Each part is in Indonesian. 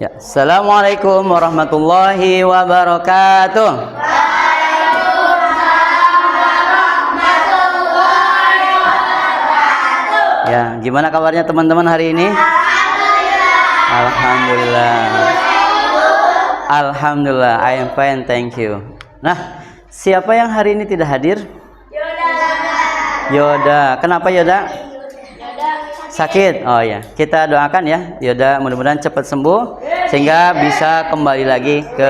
Ya, Assalamualaikum warahmatullahi wabarakatuh. Ya, gimana kabarnya teman-teman hari ini? Alhamdulillah. Alhamdulillah, I am fine, thank you. Nah, siapa yang hari ini tidak hadir? Yoda. Kenapa Yoda? Sakit. Oh ya, kita doakan ya Yoda mudah-mudahan cepat sembuh sehingga bisa kembali lagi ke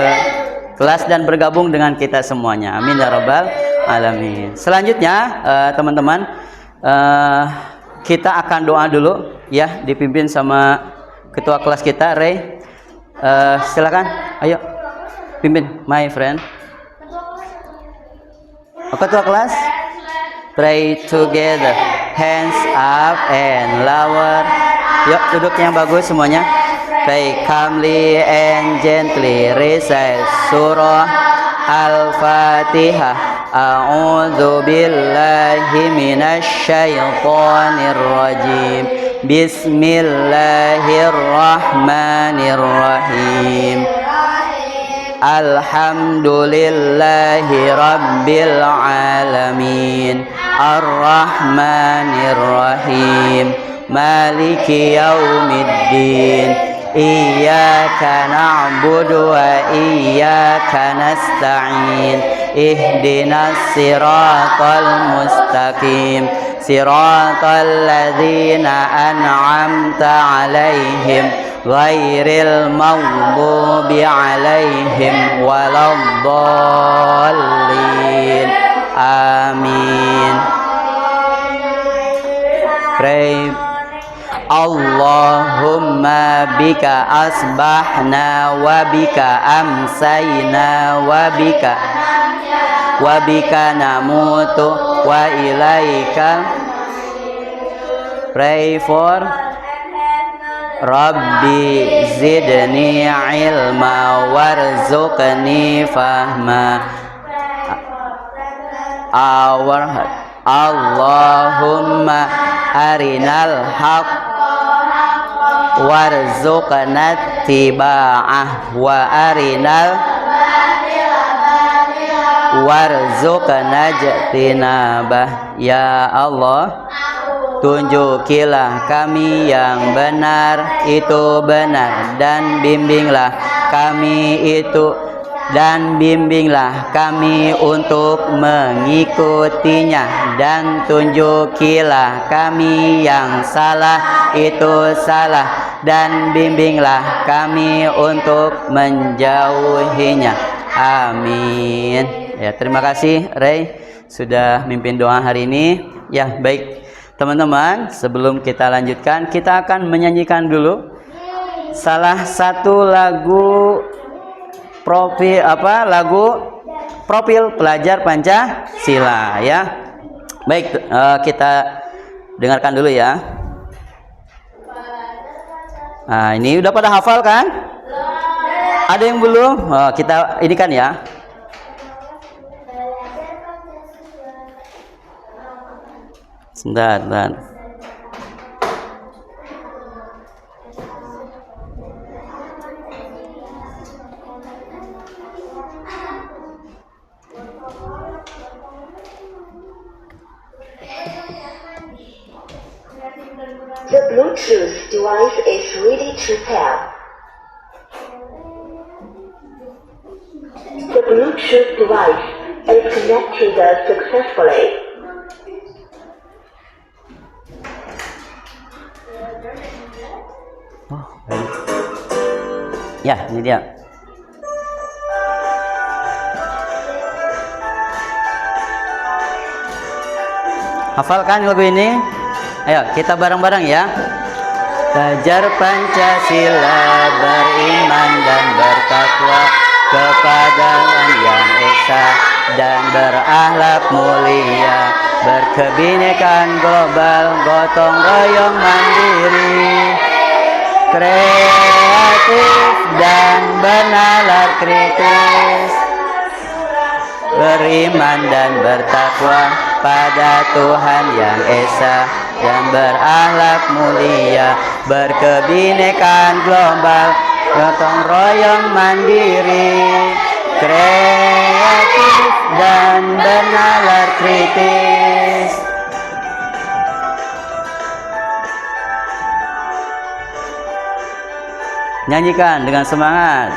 kelas dan bergabung dengan kita semuanya. Amin ya rabbal alamin. Selanjutnya teman-teman, kita akan doa dulu ya, dipimpin sama ketua kelas kita Ray. Silakan, ayo pimpin my friend. Ketua kelas, pray together, hands up and lower. Yuk duduk yang bagus semuanya. Pray calmly and gently recite surah Al-Fatihah. A'udzu billahi minasy syaithanir rajim. Bismillahirrahmanirrahim. Alhamdulillahi rabbil alamin. Ar-Rahmanir-Rahim. Maliki yaumiddin. Iyyaka na'budu wa iyyaka nasta'in. Ihdinas siratal mustaqim. Siratal ladzina an'amta 'alaihim ghairil maghdubi 'alaihim waladdallin. Amin. Pray. Allahumma bika asbahna wa bika amsayna wa bika namutu wa ilaika. Pray for Rabbi zidni ilma warzuqni fahma. Allahumma arinal haq warzuqna tiba'ah wa arinal warzuqna jtinabah. Ya Allah, tunjukilah kami yang benar itu benar dan bimbinglah kami untuk mengikutinya, dan tunjukilah kami yang salah itu salah dan bimbinglah kami untuk menjauhinya. Amin. Ya, terima kasih Ray sudah mimpin doa hari ini. Ya, baik teman-teman, sebelum kita lanjutkan, kita akan menyanyikan dulu salah satu lagu profil pelajar Pancasila ya. Baik, kita dengarkan dulu ya. Nah, ini udah pada hafal kan? Ada yang belum? Kita ini kan ya. Sebentar. The Bluetooth device is ready to pair. The Bluetooth device is connected successfully. Ya, ini dia. Hafalkan lagu ini? Ayo kita bareng-bareng ya. Belajar Pancasila, beriman dan bertakwa kepada Yang Esa dan berakhlak mulia, berkebinekaan global, gotong royong mandiri, kreatif dan bernalar kritis, beriman dan bertakwa pada Tuhan Yang Esa dan berakhlak mulia, berkebinekaan global, gotong royong mandiri, kreatif dan bernalar kritis. Nyanyikan dengan semangat.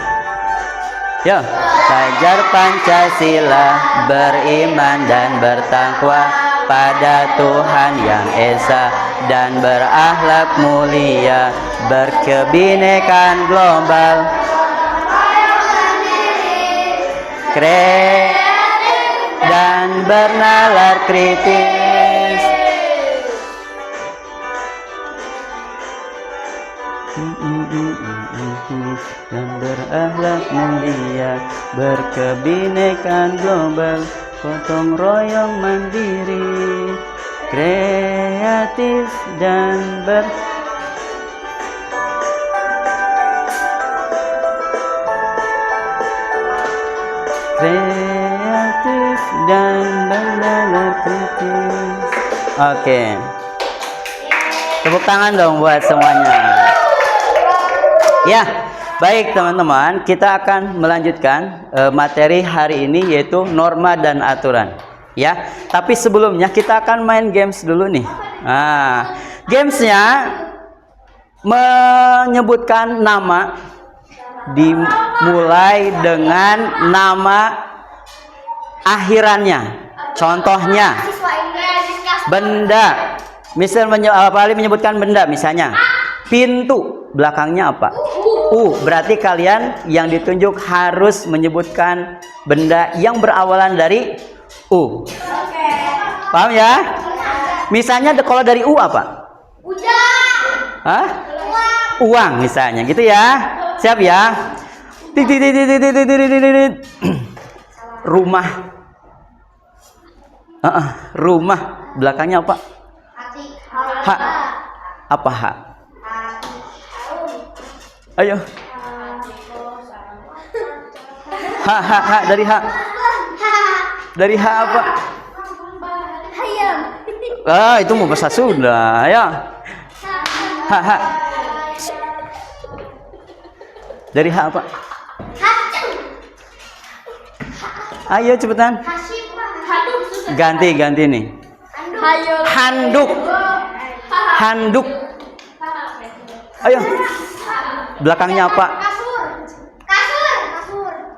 Yo, belajar Pancasila, beriman dan bertakwa pada Tuhan Yang Esa dan berakhlak mulia, berkebinekaan global, kreatif dan bernalar kritis. Dan berakhlak mulia, berkebinekaan global, gotong royong mandiri, kreatif dan kreatif dan bernalar kritis. Oke. Tepuk tangan dong buat semuanya. Ya, baik teman-teman, kita akan melanjutkan materi hari ini yaitu norma dan aturan. Ya, tapi sebelumnya kita akan main games dulu nih. Nah, gamesnya menyebutkan nama, dimulai dengan nama akhirannya. Contohnya, benda. Misal paling menyebutkan benda, misalnya pintu, belakangnya apa? Berarti kalian yang ditunjuk harus menyebutkan benda yang berawalan dari U. Paham ya? Misalnya kalau dari U apa? Hah? Uang misalnya, gitu ya. Siap ya? Rumah. Rumah, belakangnya apa? H. Apa H? Ayo. H dari H. Dari H apa? Ayam. Itu mau bahasa Sunda, ya. H. Dari H apa? Ayo cepetan. Ganti nih. Handuk. Handuk. Ayo. Belakangnya apa?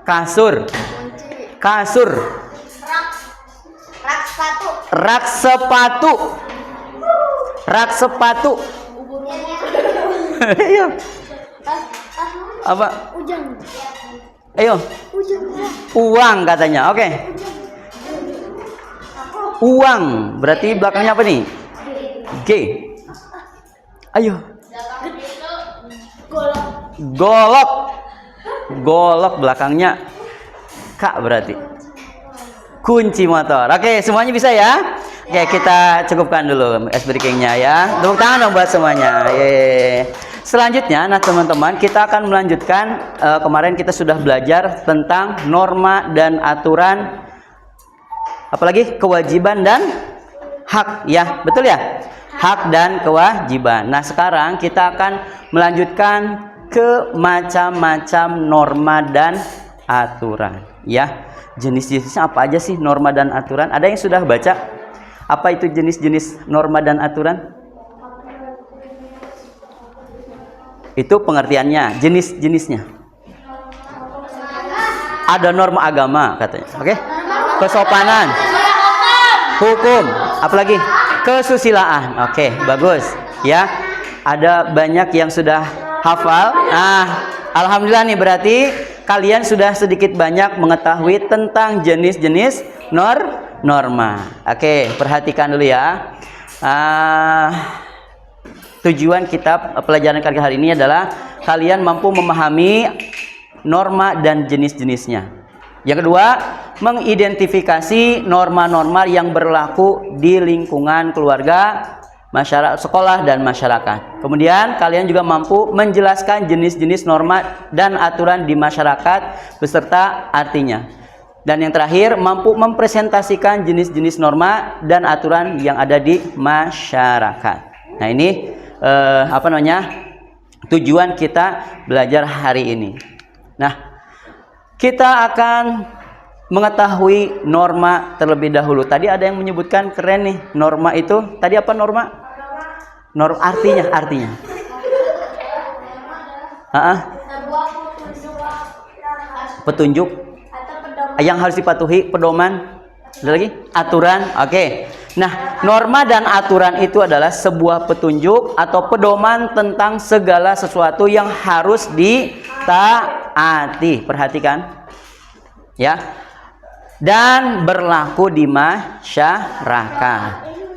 Kasur. Kasur. Rak sepatu. Rak sepatu. Ayo. Apa? Ayo. Uang katanya. Oke. Uang. Berarti belakangnya apa nih? G. Ayo. Golok. Golok belakangnya K berarti. Kunci motor. Oke, semuanya bisa ya? Oke, kita cukupkan dulu ice breaking-nya ya. Tepuk tangan dong buat semuanya. Selanjutnya, nah teman-teman, kita akan melanjutkan. Kemarin kita sudah belajar tentang norma dan aturan, apalagi kewajiban dan hak, ya, betul ya? Hak dan kewajiban. Nah, sekarang kita akan melanjutkan ke macam-macam norma dan aturan, ya. Jenis-jenisnya apa aja sih norma dan aturan? Ada yang sudah baca? Apa itu jenis-jenis norma dan aturan? Itu pengertiannya, jenis-jenisnya. Ada norma agama katanya, oke? Kesopanan, hukum, apalagi kesusilaan. Oke, bagus ya. Ada banyak yang sudah hafal. Nah, alhamdulillah nih, berarti kalian sudah sedikit banyak mengetahui tentang jenis-jenis norma. Oke, perhatikan dulu ya. Tujuan kitab pelajaran kali hari ini adalah kalian mampu memahami norma dan jenis-jenisnya. Yang kedua, mengidentifikasi norma-norma yang berlaku di lingkungan keluarga, masyarakat, sekolah, dan masyarakat. Kemudian kalian juga mampu menjelaskan jenis-jenis norma dan aturan di masyarakat beserta artinya. Dan yang terakhir, mampu mempresentasikan jenis-jenis norma dan aturan yang ada di masyarakat. Nah, ini tujuan kita belajar hari ini. Nah, kita akan mengetahui norma terlebih dahulu. Tadi ada yang menyebutkan keren nih, norma itu. Tadi apa norma? Norma artinya. Petunjuk yang harus dipatuhi, pedoman. Ada lagi? Aturan. Oke. Nah, norma dan aturan itu adalah sebuah petunjuk atau pedoman tentang segala sesuatu yang harus ditaati. Perhatikan. Ya. Dan berlaku di masyarakat.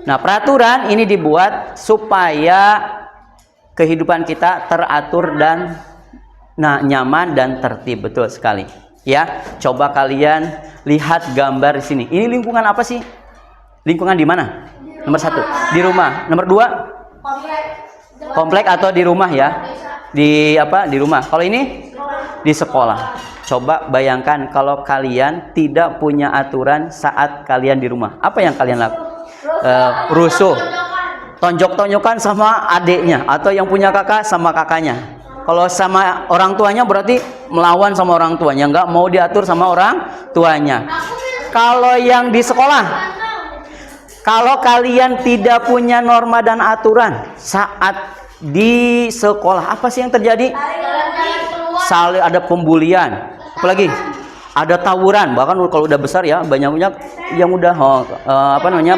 Nah, peraturan ini dibuat supaya kehidupan kita teratur dan nyaman dan tertib. Betul sekali. Ya, coba kalian lihat gambar di sini. Ini lingkungan apa sih? Lingkungan di mana? Nomor 1, di rumah. Nomor 2, komplek atau di rumah ya? Di apa? Di rumah. Kalau ini di sekolah. Coba bayangkan kalau kalian tidak punya aturan saat kalian di rumah. Apa yang kalian lakukan? Rusuh, tonjok-tonjokan sama adiknya, atau yang punya kakak sama kakaknya. Kalau sama orang tuanya berarti melawan sama orang tuanya, nggak mau diatur sama orang tuanya. Kalau yang di sekolah, kalau kalian tidak punya norma dan aturan saat di sekolah, apa sih yang terjadi? Saling ada pembulian, apalagi ada tawuran. Bahkan kalau udah besar ya, banyak yang udah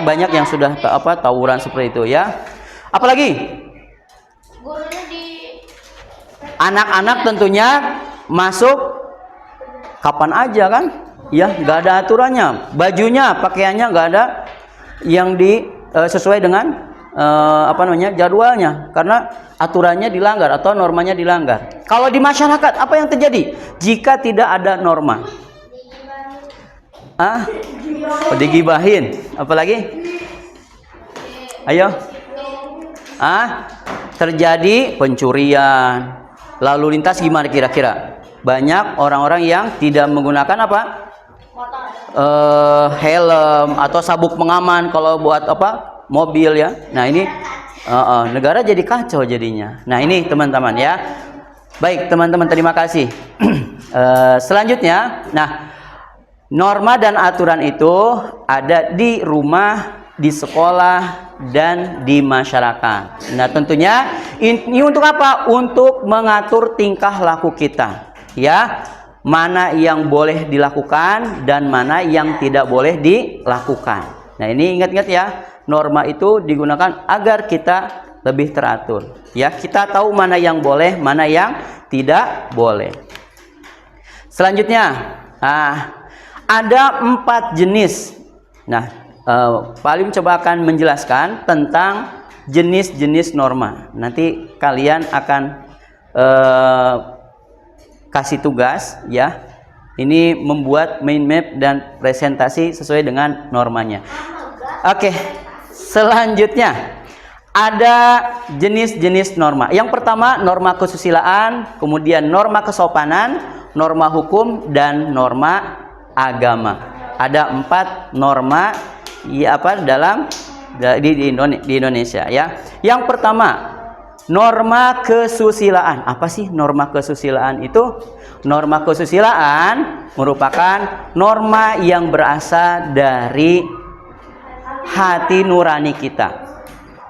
banyak yang sudah tawuran seperti itu ya. Apalagi anak-anak tentunya masuk kapan aja kan? Ya, nggak ada aturannya. Bajunya, pakaiannya nggak ada yang sesuai dengan jadwalnya, karena aturannya dilanggar atau normanya dilanggar. Kalau di masyarakat apa yang terjadi jika tidak ada norma? Digibahin. Apalagi? Ayo. Terjadi pencurian. Lalu lintas gimana kira-kira? Banyak orang-orang yang tidak menggunakan helm atau sabuk pengaman kalau buat mobil ya. Nah, ini negara jadi kacau jadinya. Nah, ini teman-teman ya. Baik, teman-teman, terima kasih. Selanjutnya, nah, norma dan aturan itu ada di rumah, di sekolah, dan di masyarakat. Nah, tentunya ini untuk apa? Untuk mengatur tingkah laku kita. Ya, mana yang boleh dilakukan dan mana yang tidak boleh dilakukan. Nah, ini ingat-ingat ya. Norma itu digunakan agar kita lebih teratur. Ya, kita tahu mana yang boleh, mana yang tidak boleh. Selanjutnya, ada 4 jenis. Nah, Pak Alim coba akan menjelaskan tentang jenis-jenis norma. Nanti kalian akan kasih tugas ya. Ini membuat mind map dan presentasi sesuai dengan normanya. Oke. Selanjutnya ada jenis-jenis norma. Yang pertama norma kesusilaan, kemudian norma kesopanan, norma hukum, dan norma agama. Ada 4 norma di Indonesia ya. Yang pertama norma kesusilaan. Apa sih norma kesusilaan itu? Norma kesusilaan merupakan norma yang berasal dari hati nurani kita,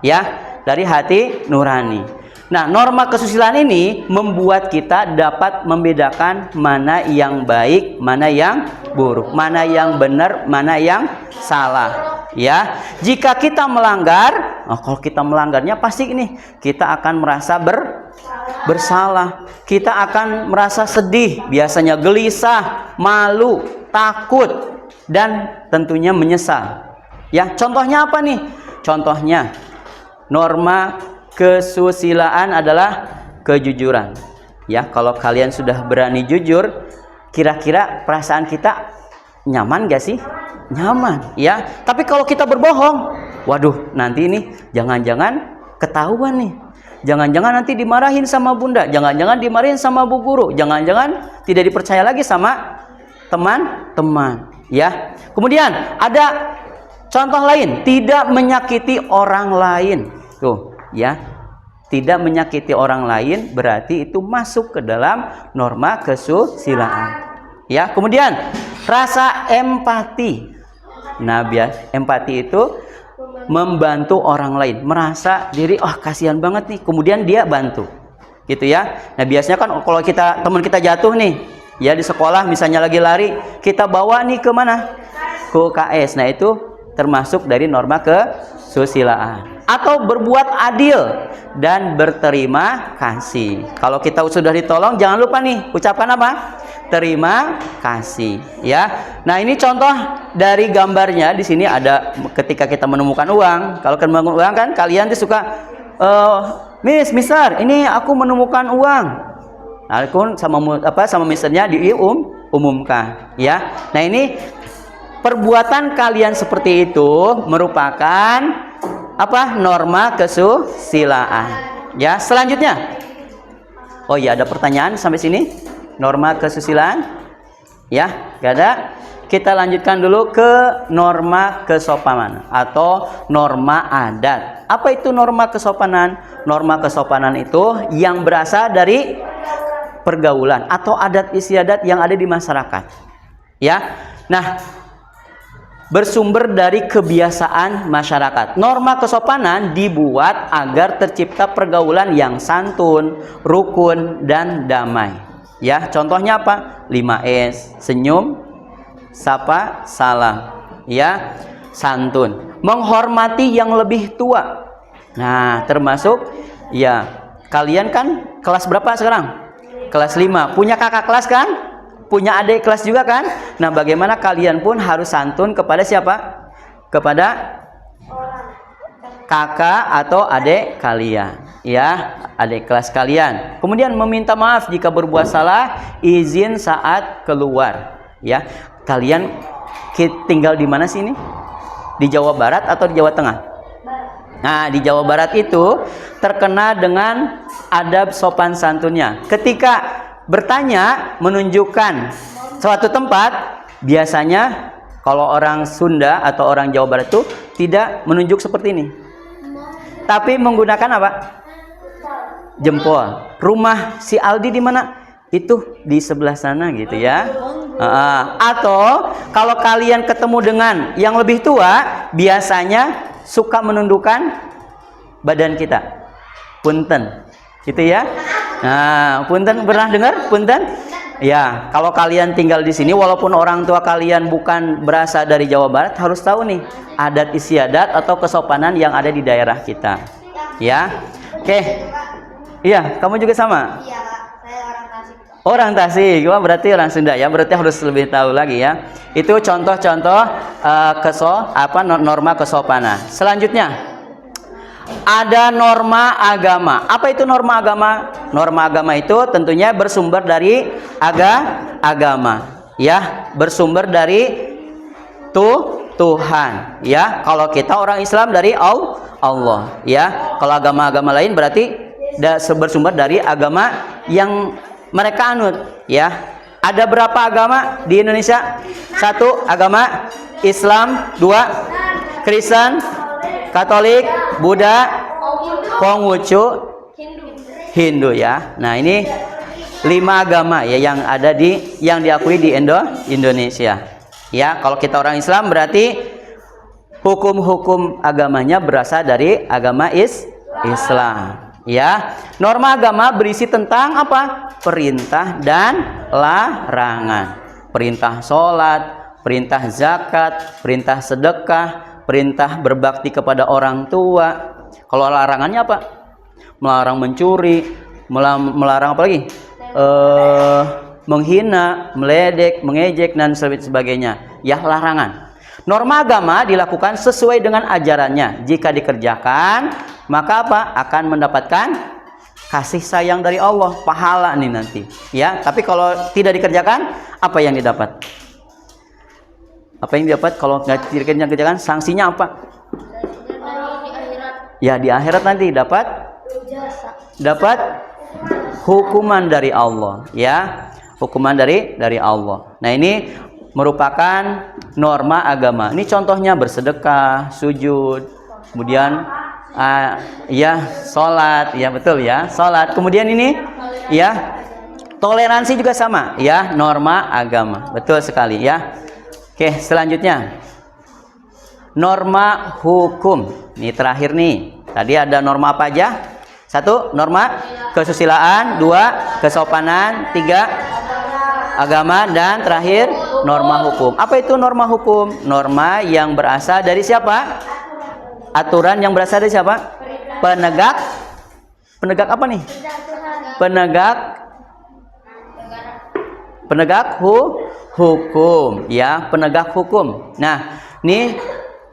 ya, dari hati nurani. Nah, norma kesusilaan ini membuat kita dapat membedakan mana yang baik, mana yang buruk, mana yang benar, mana yang salah. Ya, jika kita melanggar, kalau kita melanggarnya pasti ini kita akan merasa bersalah, kita akan merasa sedih, biasanya gelisah, malu, takut, dan tentunya menyesal. Ya, contohnya apa nih? Contohnya norma kesusilaan adalah kejujuran. Ya, kalau kalian sudah berani jujur, kira-kira perasaan kita nyaman gak sih? Nyaman, ya. Tapi kalau kita berbohong, waduh, nanti ini jangan-jangan ketahuan nih. Jangan-jangan nanti dimarahin sama bunda, jangan-jangan dimarahin sama bu guru, jangan-jangan tidak dipercaya lagi sama teman-teman, ya. Kemudian ada contoh lain, tidak menyakiti orang lain. Tuh, ya. tidak menyakiti orang lain, berarti itu masuk ke dalam norma kesusilaan. Ya, kemudian rasa empati. Nah, empati itu membantu orang lain, merasa diri kasihan banget nih, kemudian dia bantu. Gitu ya. Nah, biasanya kan kalau teman kita jatuh nih, ya di sekolah misalnya lagi lari, kita bawa nih ke mana? Ke UKS. Nah, itu termasuk dari norma kesusilaan. Atau berbuat adil dan berterima kasih. Kalau kita sudah ditolong, jangan lupa nih ucapkan apa? Terima kasih, ya. Nah, ini contoh dari gambarnya. Di sini ada ketika kita menemukan uang. Kalau menemukan uang kan kalian tuh suka Mister, ini aku menemukan uang. Nah, aku sama misternya diumumkan, ya. Nah, ini perbuatan kalian seperti itu merupakan norma kesusilaan. Ya, selanjutnya. Oh iya, ada pertanyaan sampai sini? Norma kesusilaan? Ya, gak ada. Kita lanjutkan dulu ke norma kesopanan atau norma adat. Apa itu norma kesopanan? Norma kesopanan itu yang berasal dari pergaulan atau adat istiadat yang ada di masyarakat. Ya. Nah, bersumber dari kebiasaan masyarakat. Norma kesopanan dibuat agar tercipta pergaulan yang santun, rukun, dan damai. Ya, contohnya apa? 5S, senyum, sapa, salam. Ya, santun. Menghormati yang lebih tua. Nah, termasuk ya, kalian kan kelas berapa sekarang? Kelas 5. Punya kakak kelas kan? Punya adik kelas juga kan? Nah, bagaimana kalian pun harus santun kepada siapa? Kepada kakak atau adik kalian, ya, adik kelas kalian. Kemudian meminta maaf jika berbuat salah, izin saat keluar, ya. Kalian tinggal di mana sih ini? Di Jawa Barat atau di Jawa Tengah? Nah, di Jawa Barat itu terkenal dengan adab sopan santunnya. Ketika bertanya, menunjukkan suatu tempat, biasanya kalau orang Sunda atau orang Jawa Barat itu tidak menunjuk seperti ini, tapi menggunakan apa? Jempol. Rumah si Aldi di mana? Itu di sebelah sana gitu ya. Atau kalau kalian ketemu dengan yang lebih tua, biasanya suka menundukkan badan kita. Punten. Gitu ya. Nah, punten, pernah dengar punten? Ya, kalau kalian tinggal di sini, walaupun orang tua kalian bukan berasal dari Jawa Barat, harus tahu nih adat istiadat atau kesopanan yang ada di daerah kita. Ya, oke. Iya, kamu juga sama? Iya, Kak. Saya orang Tasik. Orang Tasik, wah berarti orang Sunda ya. Berarti harus lebih tahu lagi ya. Itu contoh-contoh norma kesopanan. Selanjutnya, ada norma agama. Apa itu norma agama? Norma agama itu tentunya bersumber dari agama, ya, bersumber dari Tuhan, ya. Kalau kita orang Islam dari Allah, ya. Kalau agama-agama lain berarti bersumber dari agama yang mereka anut, ya. Ada berapa agama di Indonesia? 1 agama Islam, 2 Kristen, Katolik, Buddha, Konghucu, Hindu, ya. Nah, ini 5 agama ya yang diakui di Indonesia. Ya, kalau kita orang Islam berarti hukum-hukum agamanya berasal dari agama Islam. Ya, norma agama berisi tentang apa? Perintah dan larangan. Perintah sholat, perintah zakat, perintah sedekah, perintah berbakti kepada orang tua. Kalau larangannya apa? Melarang mencuri, melarang apa lagi? Menghina, meledek, mengejek, dan sebagainya. Ya, larangan. Norma agama dilakukan sesuai dengan ajarannya. Jika dikerjakan, maka apa? Akan mendapatkan kasih sayang dari Allah, pahala nih nanti. Ya, tapi kalau tidak dikerjakan, apa yang didapat? Apa yang didapat kalau nggak dikerjakan? Sanksinya apa? Ya, di akhirat nanti dapat hukuman dari Allah, ya. Hukuman dari Allah. Nah, ini merupakan norma agama. Ini contohnya bersedekah, sujud, kemudian Ya, sholat, ya betul ya, sholat. Kemudian ini, ya, toleransi juga sama, ya, norma agama, betul sekali ya. Oke, selanjutnya norma hukum. Ini terakhir nih. Tadi ada norma apa aja? 1, norma kesusilaan. 2, kesopanan. 3, agama. Dan terakhir, norma hukum. Apa itu norma hukum? Norma yang berasal dari siapa? Aturan yang berasal dari siapa? Penegak. Penegak apa nih? Penegak hukum, ya, penegak hukum. Nah, ini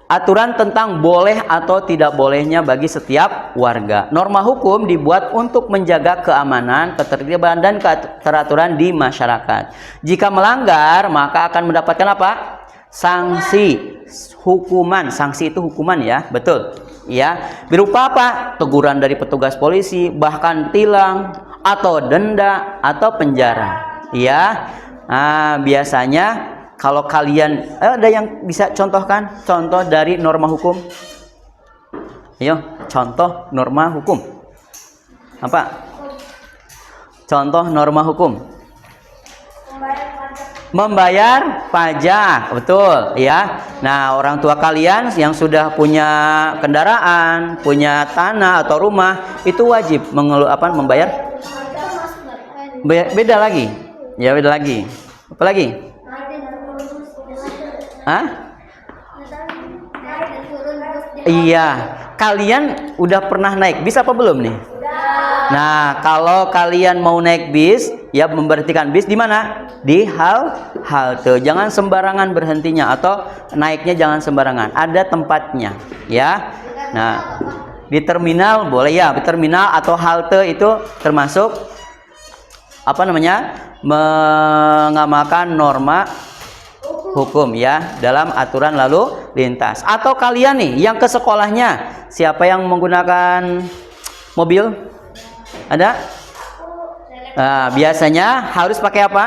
aturan tentang boleh atau tidak bolehnya bagi setiap warga. Norma hukum dibuat untuk menjaga keamanan, ketertiban, dan keteraturan di masyarakat. Jika melanggar, maka akan mendapatkan apa? Sanksi, hukuman. Sanksi itu hukuman, ya, betul. Ya, berupa apa? Teguran dari petugas polisi, bahkan tilang atau denda atau penjara. Ya, biasanya kalau kalian ada yang bisa contohkan contoh dari norma hukum? Ayo, contoh norma hukum. Apa? Contoh norma hukum. Membayar pajak, betul ya. Nah, orang tua kalian yang sudah punya kendaraan, punya tanah atau rumah, itu wajib membayar. Beda lagi. Ya, beda lagi. Apa lagi? Hah? Iya, kalian udah pernah naik bis apa belum nih? Nah, kalau kalian mau naik bis, ya memberhentikan bis di mana? Di halte. Jangan sembarangan berhentinya atau naiknya jangan sembarangan. Ada tempatnya, ya. Nah, di terminal boleh ya, di terminal atau halte itu termasuk apa namanya? Mengamalkan norma hukum, ya, dalam aturan lalu lintas. Atau kalian nih yang ke sekolahnya, siapa yang menggunakan mobil? Ada? Biasanya harus pakai apa?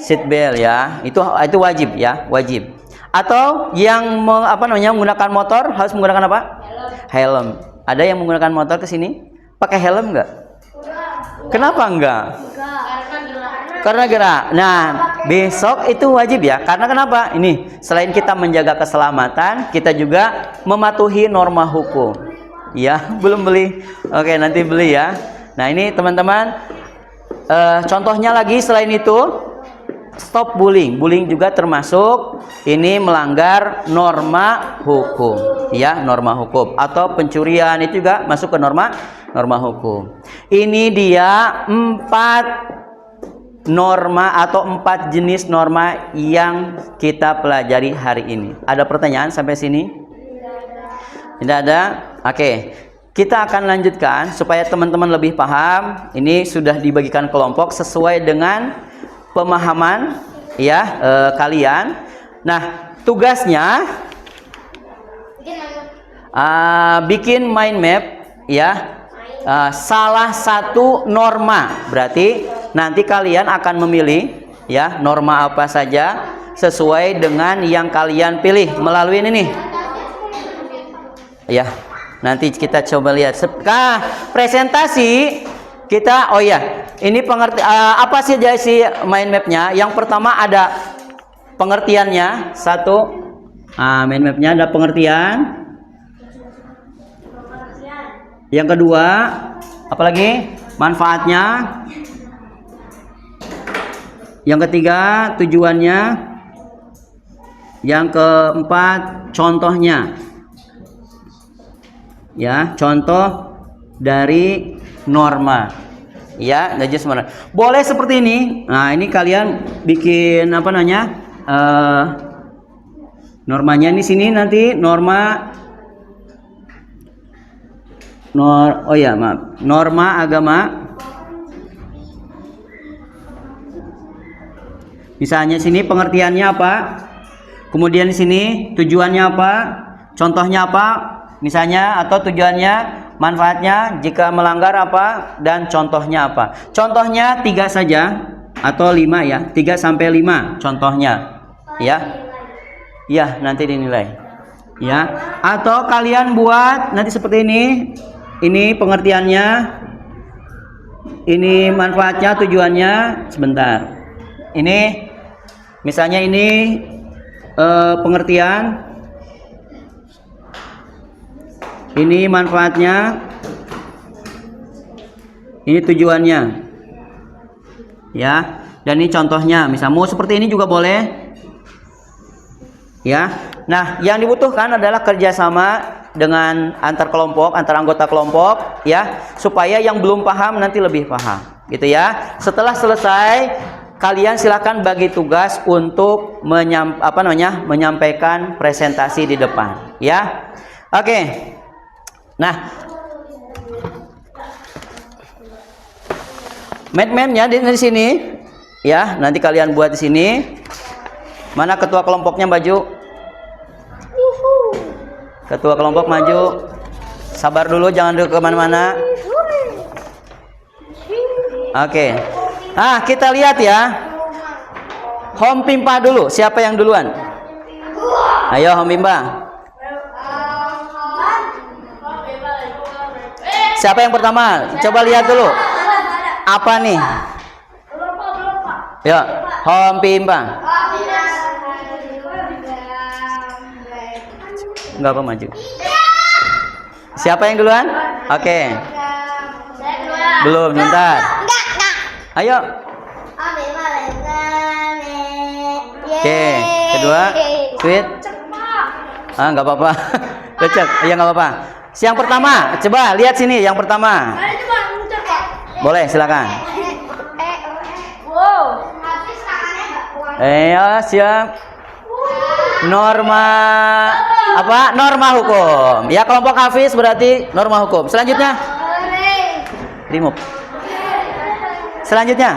Seat belt, ya. Itu wajib, ya, wajib. Atau yang menggunakan motor harus menggunakan apa? Helm. Ada yang menggunakan motor ke sini pakai helm enggak? Kenapa enggak? Karena gerak. Nah, besok itu wajib, ya. Karena kenapa? Ini selain kita menjaga keselamatan, kita juga mematuhi norma hukum. Ya, belum beli. Oke, nanti beli, ya. Nah, ini teman-teman, contohnya lagi selain itu, stop bullying. Bullying juga termasuk ini melanggar norma hukum, ya, norma hukum. Atau pencurian itu juga masuk ke norma hukum. Ini dia 4 norma atau 4 jenis norma yang kita pelajari hari ini. Ada pertanyaan sampai sini? Tidak ada? Oke. Kita akan lanjutkan supaya teman-teman lebih paham. Ini sudah dibagikan kelompok sesuai dengan pemahaman, ya, kalian. Nah, tugasnya bikin mind map, ya. Salah satu norma. Berarti nanti kalian akan memilih, ya, norma apa saja sesuai dengan yang kalian pilih melalui ini nih. Ya, nanti kita coba lihat. Presentasi kita, oh ya, ini apa sih jadi si mind mapnya? Yang pertama ada pengertiannya, 1. Mind mapnya ada pengertian. Yang kedua, apalagi? Manfaatnya. Yang ketiga, tujuannya. Yang keempat, contohnya. Ya, contoh dari norma. Ya, boleh seperti ini. Nah, ini kalian bikin apa namanya? Normanya di sini nanti norma norma agama. Misalnya sini pengertiannya apa? Kemudian di sini tujuannya apa? Contohnya apa? Misalnya atau tujuannya, manfaatnya, jika melanggar apa, dan contohnya apa. Contohnya 3 saja atau 5, ya. 3 sampai 5 contohnya. Ya. Ya, nanti dinilai. Ya, atau kalian buat nanti seperti ini. Ini pengertiannya, ini manfaatnya, tujuannya. Sebentar. Ini misalnya ini pengertian, ini manfaatnya, ini tujuannya, ya. Dan ini contohnya. Misal mau seperti ini juga boleh, ya. Nah, yang dibutuhkan adalah kerjasama dengan antar kelompok, antar anggota kelompok, ya, supaya yang belum paham nanti lebih paham, gitu ya. Setelah selesai, kalian silakan bagi tugas untuk menyampaikan presentasi di depan, ya. Oke. Nah, map-mapnya di sini, ya. Nanti kalian buat di sini. Mana ketua kelompoknya maju? Ketua kelompok maju. Sabar dulu, jangan dulu kemana-mana. Oke. Ah, kita lihat ya. Home Pimpa dulu. Siapa yang duluan? Ayo Home Pimpa. Siapa yang pertama? Coba lihat dulu. Apa nih? Ya, Home Pimpa. Enggak apa maju. Siapa yang duluan? Oke. Belum, bentar. Ayo. Oke, kedua. Sweet. Ah, enggak apa-apa. Lecek. Iya, enggak apa-apa. Yang pertama, coba lihat sini yang pertama. Boleh, silakan. Ya, siap. Norma apa? Norma hukum. Ya, kelompok Hafiz berarti norma hukum. Selanjutnya. Remove. Selanjutnya.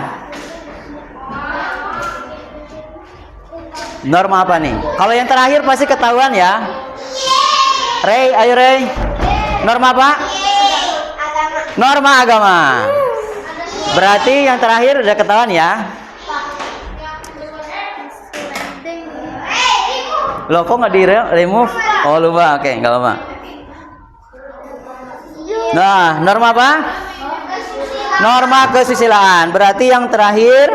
Norma apa nih? Kalau yang terakhir pasti ketahuan ya. Ray, ayo Ray. Norma apa? Norma agama. Berarti yang terakhir udah ketahuan ya. Loh, kok nggak di remove? Oh, lupa. Oke, nggak apa-apa. Nah, norma apa? Norma kesusilaan. Berarti yang terakhir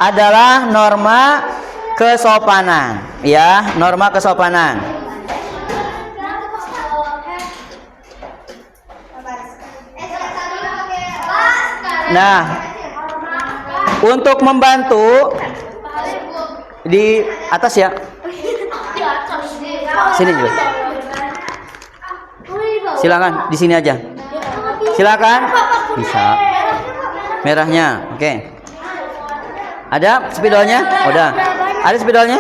adalah norma kesopanan. Ya, norma kesopanan. Nah, untuk membantu di atas ya. Sini juga. Silakan di sini aja. Silakan. Bisa. Merahnya. Oke. Ada spidolnya? Udah. Ada spidolnya?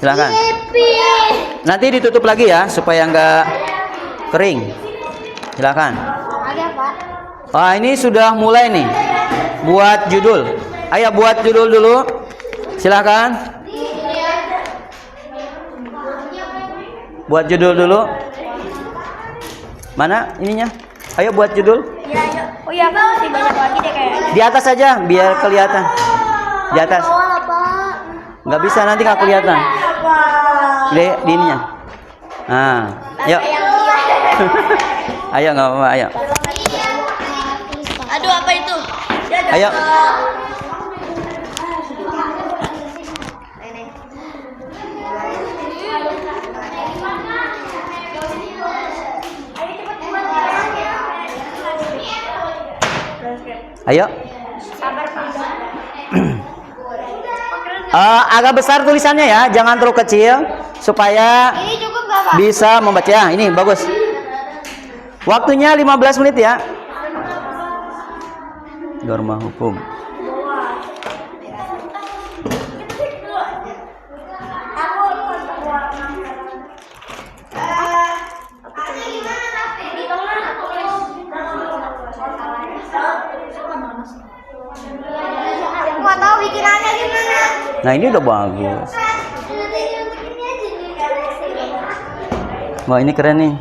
Silakan. Nanti ditutup lagi ya supaya enggak kering. Silakan. Wah, ini sudah mulai nih. Buat judul. Ayo buat judul dulu. Silakan. Buat judul dulu. Mana ininya? Ayo buat judul. Iya, ayo. Oh iya, aku masih banyak lagi deh kayaknya. Di atas aja biar kelihatan. Di atas. Nggak bisa, nanti nggak kelihatan. Di ininya. Nah, yuk. Ayo, nggak apa-apa, ayo. Aduh, apa itu? Ayo. Ayo. Agak besar tulisannya ya, jangan terlalu kecil supaya Ini cukup nggak, Pak? bisa membaca. Ya, ini bagus. Waktunya 15 menit ya. Norma hukum. Aku nggak tahu bikinannya gimana. Nah, ini udah bagus. Wah, ini keren nih.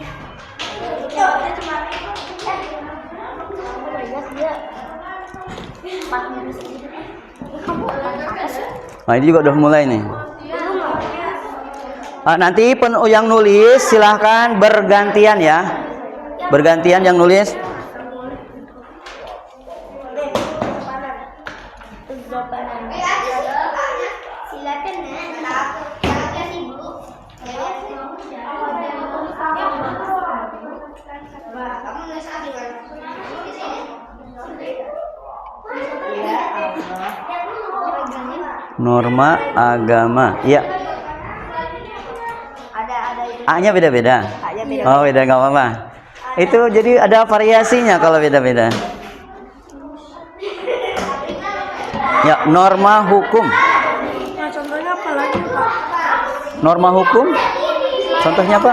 Nah, ini juga udah mulai nih. Nanti yang nulis silahkan bergantian ya. Bergantian yang nulis. Norma agama. Iya. A-nya beda-beda. Oh, beda, nggak apa-apa. Itu jadi ada variasinya kalau beda-beda. Ya, norma hukum. Nah, contohnya apa lagi, Pak? Norma hukum? Contohnya apa?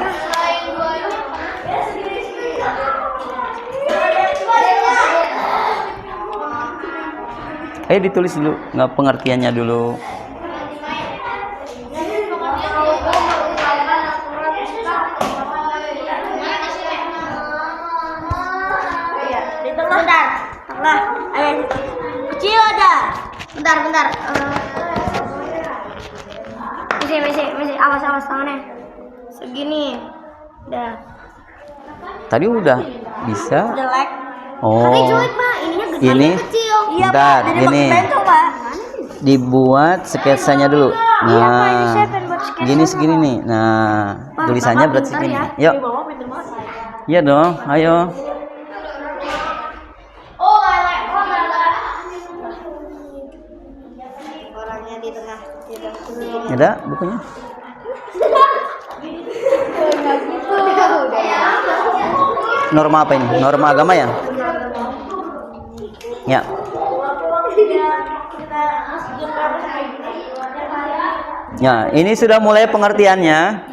Ditulis dulu, nggak pengertiannya dulu. Bentar. Lah, kecil aja. Bentar. Masih. Awas tangannya. Segini. Udah. Tadi udah bisa. Jelek. Oh. Tapi jelek, Pak. Ininya gede. Ini. Iya, Bentar, Pak. gini. Pak. Dibuat sketsanya dulu. Iya, Pak. Ini Nah, saya pengen buat sketsa. gini segini nih. Nah, Pak, tulisannya Bapak berat pintar segini. ya. Yuk. Iya dong, ayo. Orangnya di tengah. Ada bukunya? Norma apa ini? Norma agama ya? Ya. Ya, ini sudah mulai pengertiannya.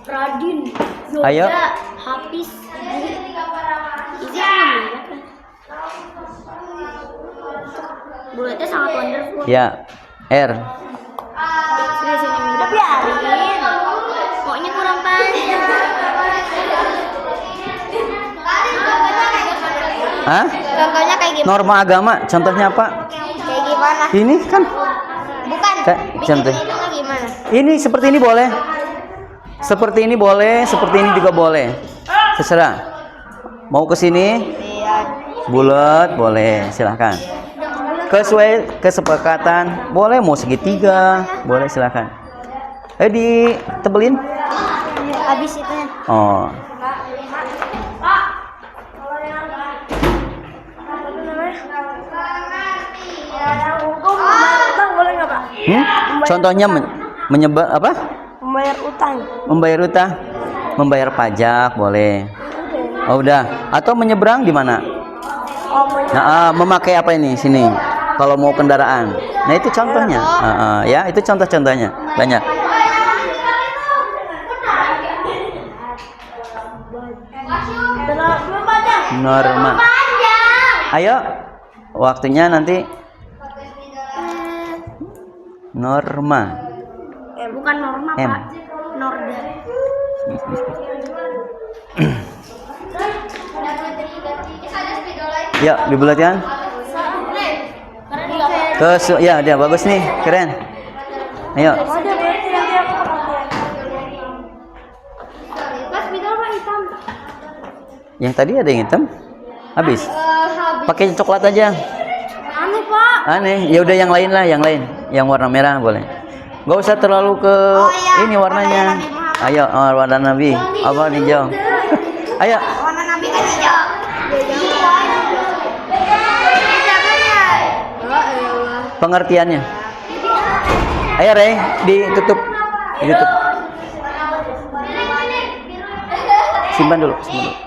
Radin, Ayo. Hafiz, bulatnya sangat wonderful. Ya. R. Sini udah biarin. Pokoknya kurang panjang. Hah? Contohnya kayak gimana? Norma agama, contohnya apa? Kayak gimana? Ini kan. Bukan. Kayak contoh. Itu gimana? Ini seperti ini boleh. Seperti ini boleh, seperti ini juga boleh. Terserah. Mau ke sini? Iya. Bulat boleh, silahkan. Sesuai kesepakatan boleh, mau segitiga boleh, silahkan. Ditebelin. Habis itu ya. Oh. Boleh nggak, Pak? Contohnya menyebab apa? Membayar utang. Membayar utang, membayar pajak boleh. Oh udah. Atau menyeberang di mana? Nah, memakai apa ini sini? Kalau mau kendaraan. Nah itu contohnya. Ya itu contoh-contohnya banyak. Norma. Ayo, waktunya nanti. Norma. Bukan norma, M. Pak. Norda. Ya, dibulatkan. Ya, dia bagus nih, keren. Ayo. Yang tadi ada yang hitam? Habis. Pakai coklat aja. Aneh, Pak. Aneh. Ya udah yang lain lah, yang lain. Yang warna merah boleh. Gak usah terlalu ke ini warnanya. Ayo, warna Nabi. Apa hijau? Ayo. Warna Nabi kan hijau. Pengertiannya. Ayo, Rey, ditutup. Ditutup. Simpan dulu, simpan dulu.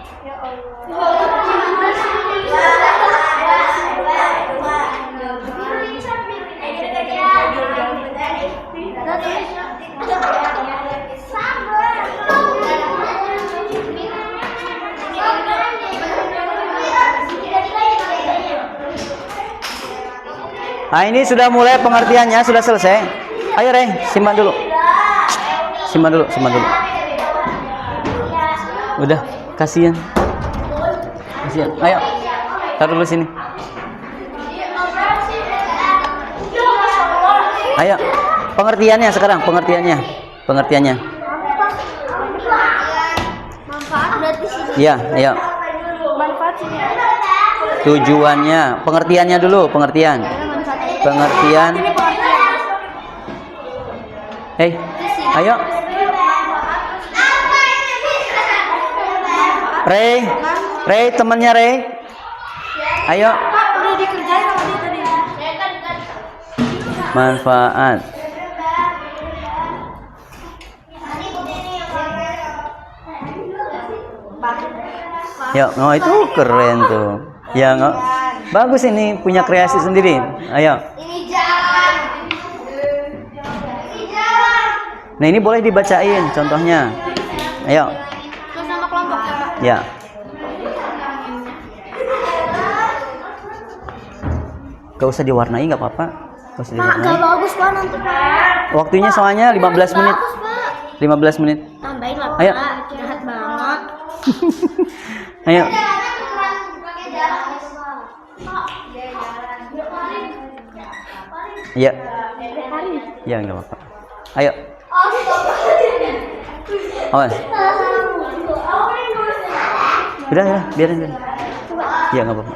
Nah ini sudah mulai pengertiannya, sudah selesai. Ayo Rey, simpan dulu. Simpan dulu, simpan dulu. Udah, kasihan. Kasihan. Ayo, taruh dulu sini. Ayo, Pengertiannya sekarang, pengertiannya. Manfaat berarti sini. Iya, ayo. Manfaat sini. Tujuannya, pengertiannya dulu, pengertian. Pengertian. Hei, ayo. Ray, temannya Ray. Ayo. Udah dikerjain sama dia tadi. Manfaat. Ya, oh itu keren tuh. Ya, nggak? Bagus ini punya kreasi sendiri. Ayo. Ini jalan. Nah ini boleh dibacain contohnya. Ayo. Terus nama kelompoknya, Pak. Ya. Gak usah diwarnai nggak apa-apa. Gak usah Pak, gak diwarnai. bagus Pak nanti Pak. Waktunya soalnya 15 menit. Bagus Pak. 15 menit. Tambahin lah Ayo. Pak. Jahat banget. Ayo. Iya. Ya nggak apa-apa. Ayo. Awas. Udah, biarin. Ya nggak apa-apa.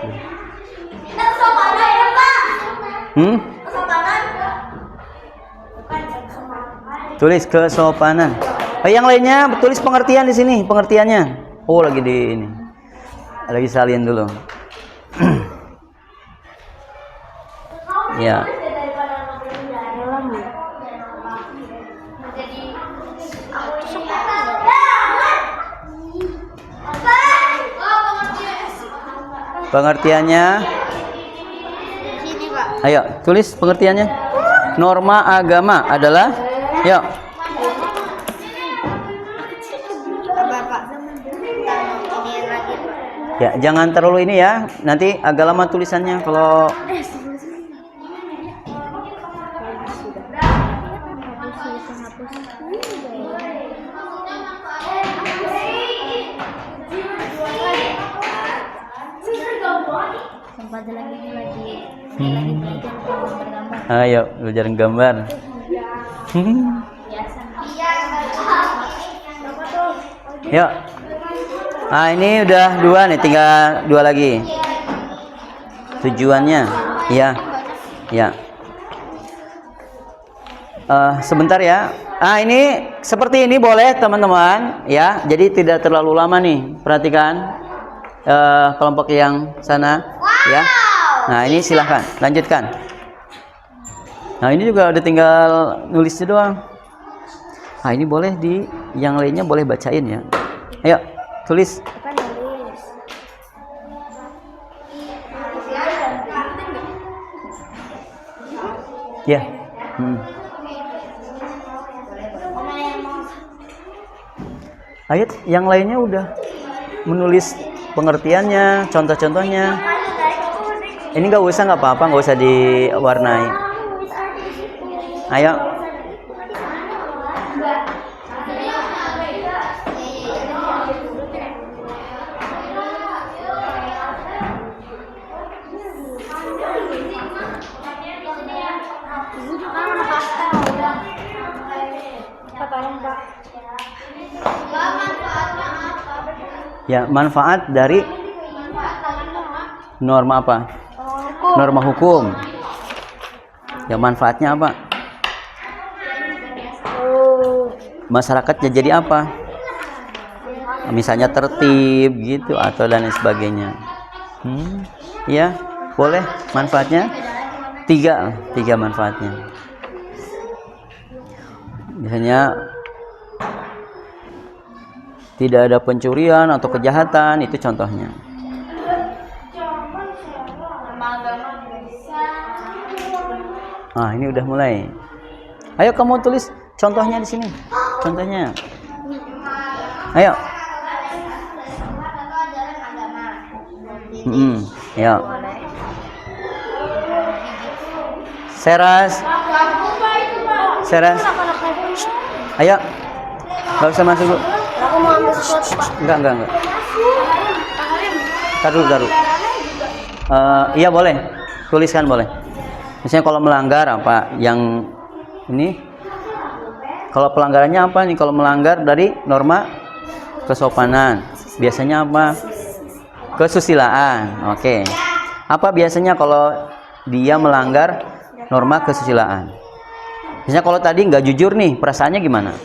Tulis kesopanan. Yang lainnya tulis pengertian di sini, pengertiannya. Oh, lagi di ini. Lagi salin dulu. Ya. Pengertiannya. Sini Pak. Ayo, tulis pengertiannya. Norma agama adalah, yuk. Sabar Pak. Ini lagi Pak. Ya, jangan terlalu ini ya. Nanti agak lama tulisannya kalau Sempat lagi belajar bergambar. ayo belajar gambar. Yuk. Nah, ini udah 2 nih, tinggal 2 lagi. Tujuannya, ya. Sebentar ya. Ini seperti ini boleh teman-teman, ya. Jadi tidak terlalu lama nih. Perhatikan kelompok yang sana, ya. Nah, ini silahkan lanjutkan. Nah, ini juga udah tinggal nulisnya doang. Nah, ini boleh yang lainnya boleh bacain ya. Ayo, tulis. Ya. Ayo, yang lainnya udah menulis pengertiannya, contoh-contohnya. Ini nggak usah, nggak apa-apa, nggak usah diwarnai. Ayo. Ya, manfaat dari norma apa? Norma hukum. Ya, manfaatnya apa? Masyarakatnya jadi apa? Misalnya tertib gitu atau dan lain sebagainya. Ya, boleh manfaatnya? 3 manfaatnya. Misalnya tidak ada pencurian atau kejahatan, itu contohnya. Nah, ini udah mulai. Ayo kamu tulis contohnya di sini. Contohnya. Ayo. Ya. Seras. Ayo. Gak usah masuk dulu. Aku mau ambil sesuatu Pak. Enggak. Taruh. Iya boleh. Tuliskan boleh. Misalnya kalau melanggar apa yang ini Kalau pelanggarannya apa nih? Kalau melanggar dari norma kesopanan, biasanya apa? Kesusilaan. Oke. Apa biasanya kalau dia melanggar norma kesusilaan? Misalnya kalau tadi nggak jujur nih, perasaannya gimana?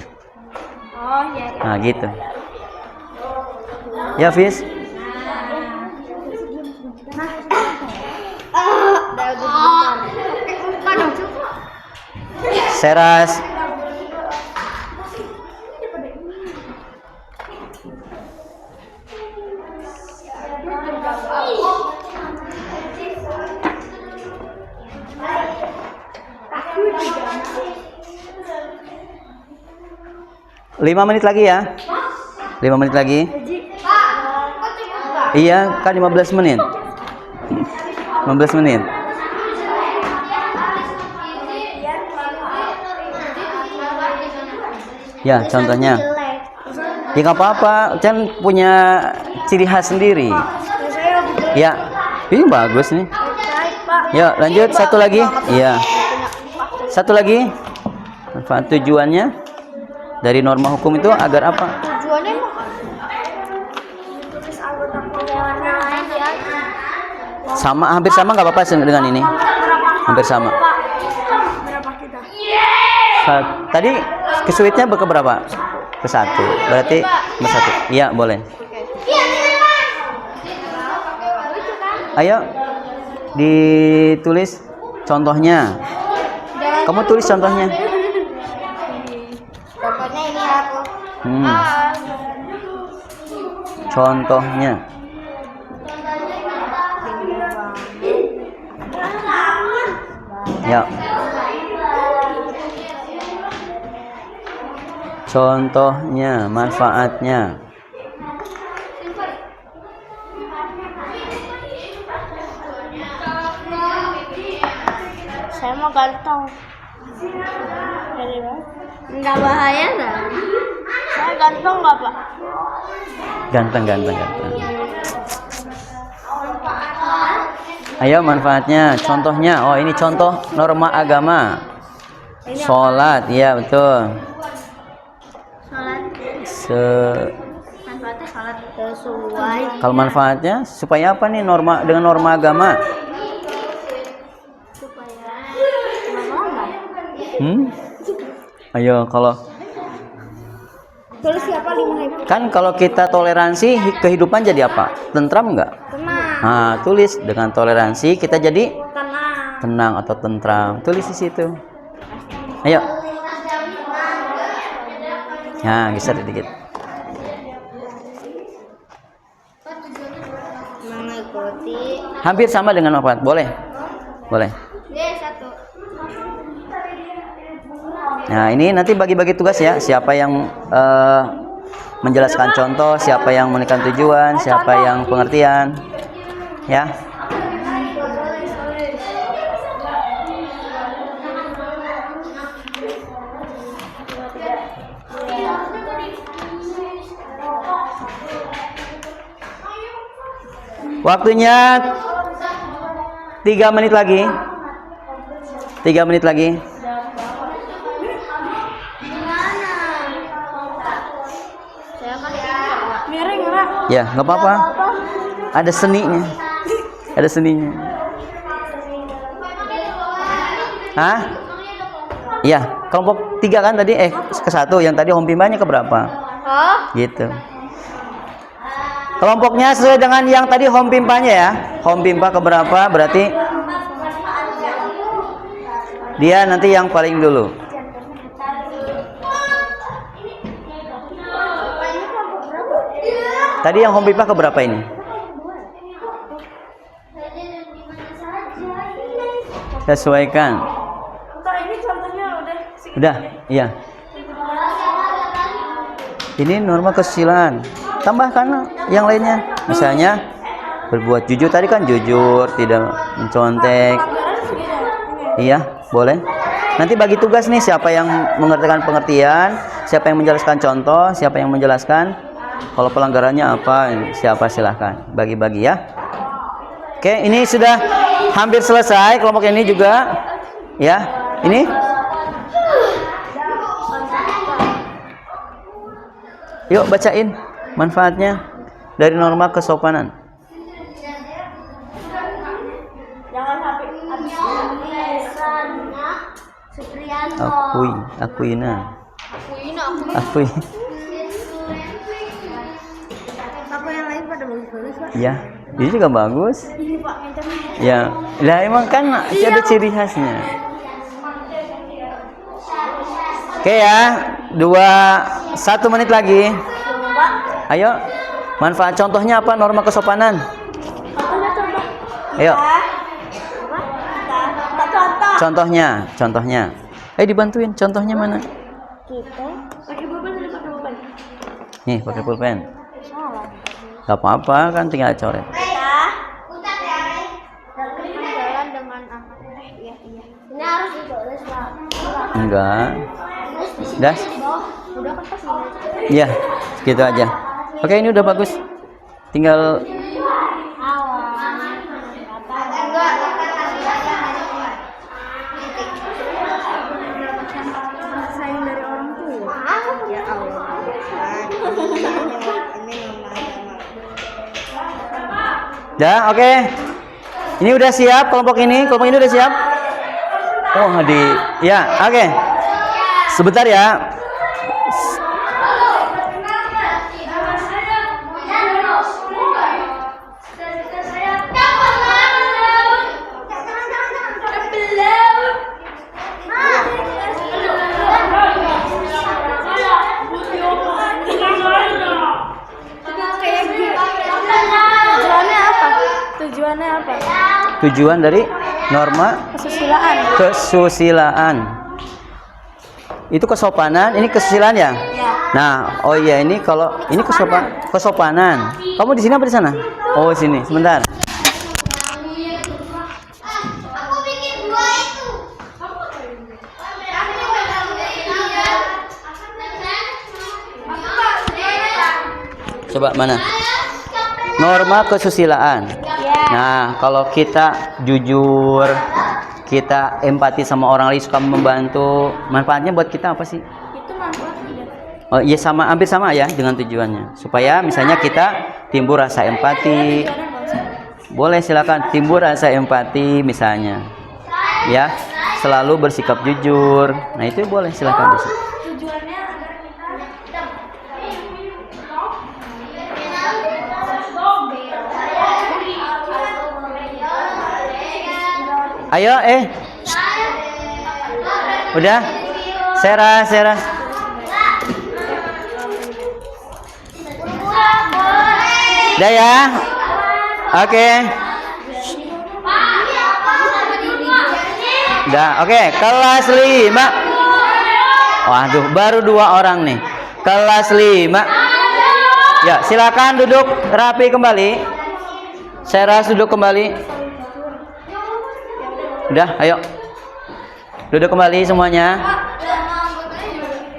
Oh iya. Nah gitu. Ya, Fis. Seras. Lima menit lagi ya. 5 menit lagi. Iya, kan 15 menit. 15 menit. Ya, contohnya. Ya nggak apa-apa, kan punya ciri khas sendiri. Ya, ini bagus nih. Ya, lanjut satu lagi. Iya. Satu lagi. Manfaat tujuannya dari norma hukum itu agar apa? Tujuannya tulis anggota dewan yang lain ya. Sama, hampir sama nggak apa-apa dengan ini. Hampir sama. Berapa kita? Tadi kesuitnya ke berapa? Ke satu. Berarti ke satu. Iya, boleh. Ayo ditulis contohnya. Kamu tulis contohnya. Pokoknya ini aku. Contohnya. Ya. Contohnya, manfaatnya. Saya mau ganteng. Enggak bahaya dah. Saya ganteng nggak Pak? Ganteng. Ayo manfaatnya, contohnya. Oh, ini contoh norma agama. Sholat, iya betul. Sholat. Manfaatnya sholat sesuai. Kalau manfaatnya supaya apa nih dengan norma agama? Supaya Ayo kalau tulis siapa 5 ribu? kan kalau kita toleransi kehidupan jadi apa? Tentram nggak? Tenang. Nah, tulis dengan toleransi kita jadi Tenang. tenang atau tentram. Tulis di situ. Ayo. Nah, geser dikit. Mengikuti. Hampir sama dengan manfaat. Boleh. Boleh. Satu. Nah, ini nanti bagi-bagi tugas ya. Siapa yang menjelaskan contoh, siapa yang menekan tujuan, siapa yang pengertian. Ya. Waktunya 3 menit lagi. 3 menit lagi. Miring lah. Ya, nggak apa-apa. Ada seninya. Ada seninya. Hah? Iya, kelompok 3 kan tadi ke 1, yang tadi home pimpanya ke berapa? Oh. Gitu. Kelompoknya sesuai dengan yang tadi home pimpanya ya. Home pimpa ke berapa? Berarti dia nanti yang paling dulu. Tadi yang home pimpa ke berapa ini? Sesuaikan. Udah, iya. Ini norma kesusilaan. Tambahkan yang lainnya. Misalnya berbuat jujur, tadi kan jujur, tidak mencontek. Iya, boleh. Nanti bagi tugas nih, siapa yang mengerjakan pengertian, siapa yang menjelaskan contoh, siapa yang menjelaskan kalau pelanggarannya apa, siapa, silahkan bagi-bagi ya. Oke, ini sudah hampir selesai kelompok ini juga. Ya, ini Yuk bacain manfaatnya dari norma kesopanan. Jangan sampai habis Supriyanto. Akuina. Aku yang lain pada bagus-bagus, Pak. Ya, ini juga bagus. Ini Pak, meternya. Ya, lah emang kan ada ciri khasnya. Oke ya, 1 menit lagi. Ayo, manfaat contohnya apa norma kesopanan? Ayo, contohnya. Dibantuin, contohnya mana? Kita pakai pulpen atau pakai pulpen? Nih, pakai pulpen. Salah. Gak apa-apa, kan tinggal coret. Kita jalan dengan aman. Iya. Ini harus ditulis, Pak. Enggak. Das? Udah kan pas ini. Iya, gitu aja. Oke, ini udah bagus. Tinggal sayang dari orang tua. Ya Allah. dah, oke. Ini udah siap kelompok ini udah siap. Oh, ya, oke. Sebentar ya. Tujuannya apa? Tujuan dari norma kesusilaan. Itu kesopanan, ini kesusilaan ya? Nah, oh iya, ini kalau ini kesopanan. Kamu di sini apa di sana? Oh, sini. Sebentar. Coba mana? Norma kesusilaan. Nah, kalau kita jujur, kita empati sama orang lain, suka membantu, manfaatnya buat kita apa sih? Itu manfaatnya. Oh iya, sama, hampir sama ya dengan tujuannya. Supaya misalnya kita timbul rasa empati. Boleh, silakan timbul rasa empati misalnya. Ya, selalu bersikap jujur. Nah, itu boleh, silakan bisa. Tujuannya agar kita Ayo, udah, Sera. Udah ya, oke. Udah, oke. Kelas 5. Waduh, baru 2 orang nih. Kelas 5. Ya, silakan duduk rapi kembali. Sera, duduk kembali. Udah, ayo. Duduk kembali semuanya.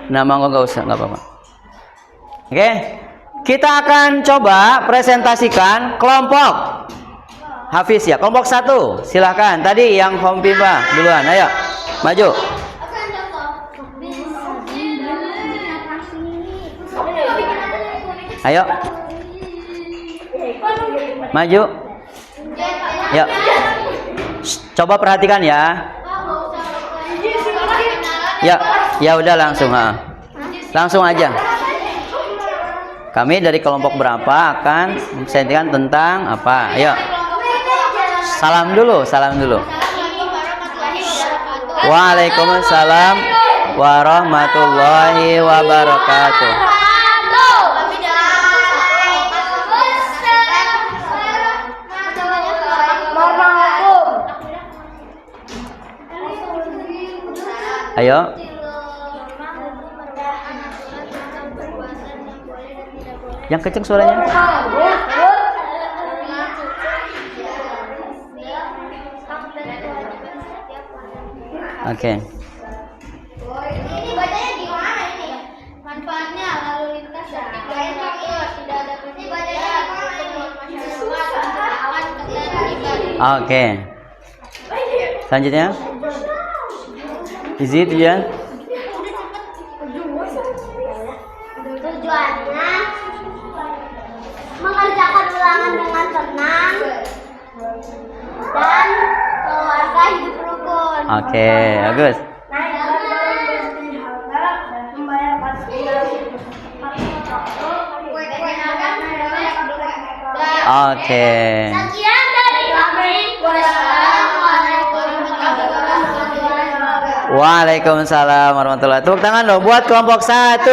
Nama nggak usah, nggak apa-apa. Oke, kita akan coba presentasikan kelompok Hafiz ya. Kelompok 1, silahkan. Tadi yang Home Pimpa duluan, ayo maju. Ayo, maju. Yuk. Coba perhatikan ya. Ya udah langsung, langsung aja. Kami dari kelompok berapa akan mempresentasikan tentang apa? Ayo. Salam dulu. Waalaikumsalam warahmatullahi wabarakatuh. Ayo. Yang kenceng suaranya. Oke. Ini bacanya gimana ini? Manfaatnya lalu lintas dan tidak ada Oke. Selanjutnya. Izin tujuan. Tujuannya dan keluarga hidup rukun. Oke, bagus. Naik barang berhenti harga, membayar pajak. Oke. Sekian dari kami. Wassalamualaikum warahmatullahi wabarakatuh. Waalaikumsalam warahmatullahi wabarakatuh. Tepuk tangan dong buat kelompok 1.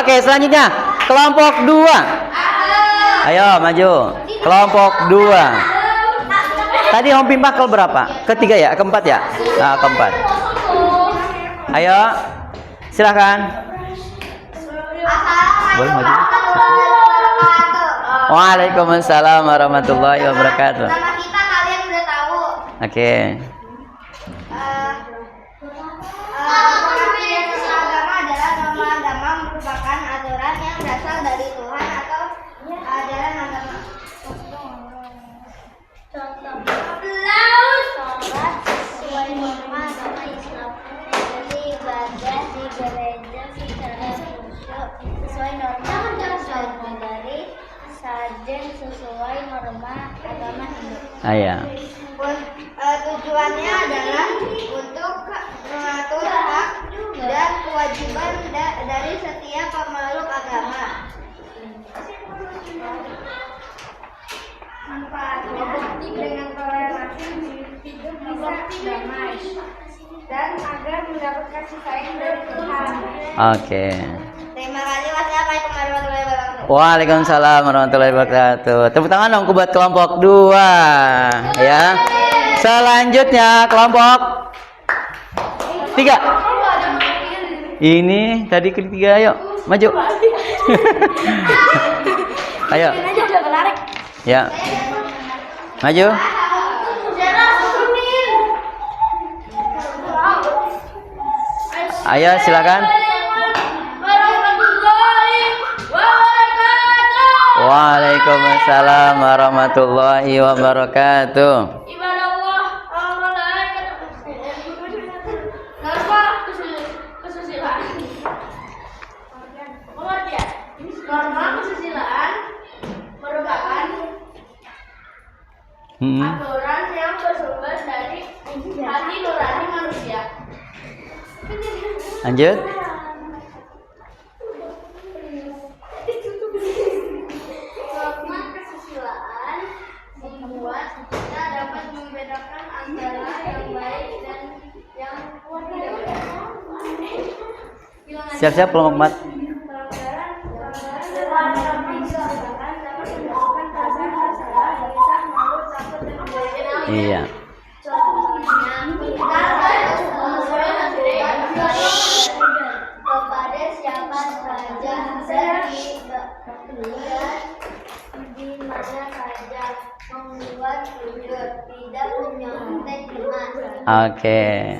Oke, selanjutnya kelompok 2. Ayo maju. Kelompok 2. Tadi Om Pimpa ke berapa? Ketiga ya? Keempat ya? Nah, keempat. Ayo, silakan. Boleh maju. Waalaikumsalam warahmatullahi wabarakatuh. Nama kita kalian udah tahu. Oke. Pengertian agama adalah norma agama merupakan aturan yang berasal dari Tuhan atau ajaran agama. Contoh. Sholat sesuai norma agama Islam. Seperti ibadah di gereja secara khusyuk sesuai norma dari sajen sesuai norma agama Hindu. Ayo. Tujuannya adalah untuk mengatur hak dan kewajiban dari setiap pemeluk agama. Manfaatnya dengan toleransi hidup bisa damai dan agar mendapat kasih sayang dari Tuhan. Oke. Terima kasih. Wassalamualaikum warahmatullahi wabarakatuh. Waalaikumsalam warahmatullahi wabarakatuh. Tepuk tangan dong buat kelompok 2 ya. Selanjutnya kelompok 3. Ini tadi ketiga, ayo maju. Ayo. Ya. Maju. Ayo silakan. Waalaikumsalam warahmatullahi wabarakatuh. Norma kesusilaan merupakan aturan yang bersumber dari hati nurani manusia. Lanjut. Norma kesusilaan membuat kita dapat membedakan antara yang baik dan yang tidak baik. Siap-siap kelompok 4. Iya. Kepada siapa saja dan di mana saja membuat jujur tidak menyontek iman. Oke.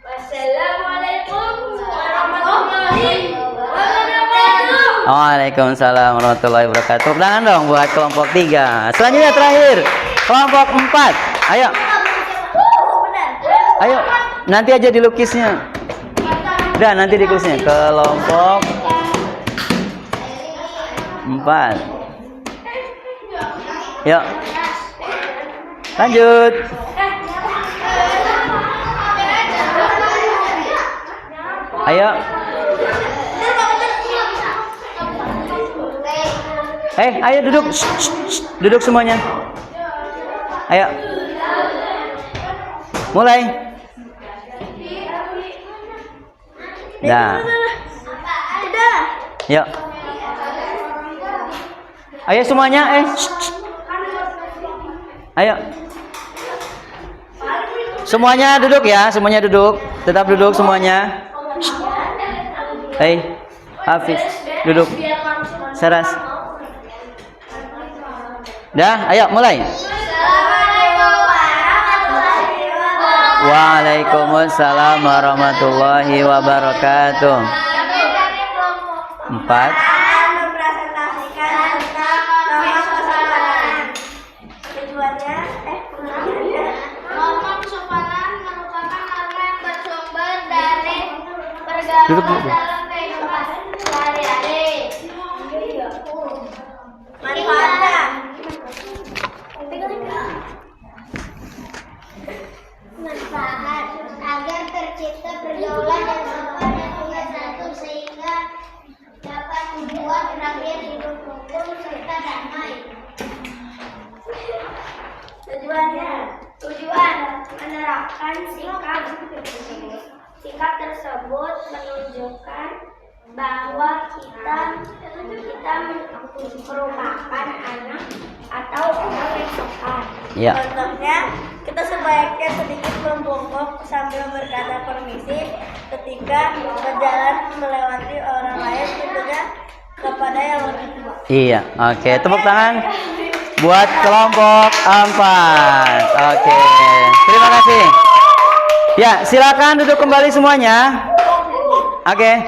Wassalamualaikum warahmatullahi wabarakatuh. Waalaikumsalam warahmatullahi wabarakatuh. Tangan dong buat kelompok 3. Selanjutnya terakhir kelompok 4. Ayo. Ayo. Nanti aja dilukisnya. Udah nanti dilukisnya. Kelompok 4. Yuk. Lanjut. Ayo. Ayo duduk. Duduk semuanya. Ayo. Mulai. Dah. Yuk. Ayo semuanya. Ayo. Semuanya duduk ya, semuanya duduk. Tetap duduk semuanya. Hafiz, duduk. Saras. Dah, ayo mulai. Waalaikumsalam warahmatullahi wabarakatuh. 4. Mempresentasikan tentang norma kesopanan. Tujuannya, norma kesopanan merupakan norma yang bersumber dari pergaulan dalam kehidupan sehari-hari. Manfaatnya Tujuan menerapkan sikap tersebut menunjukkan bahwa kita merupakan anak atau pengasuhan. Ya. Contohnya, kita sebaiknya sedikit membungkuk sambil berkata permisi ketika berjalan melewati orang lain, tentunya kepada yang lebih tua. Iya, oke. Tepuk tangan buat kelompok 4. Oke, terima kasih. Ya, silakan duduk kembali semuanya. Oke.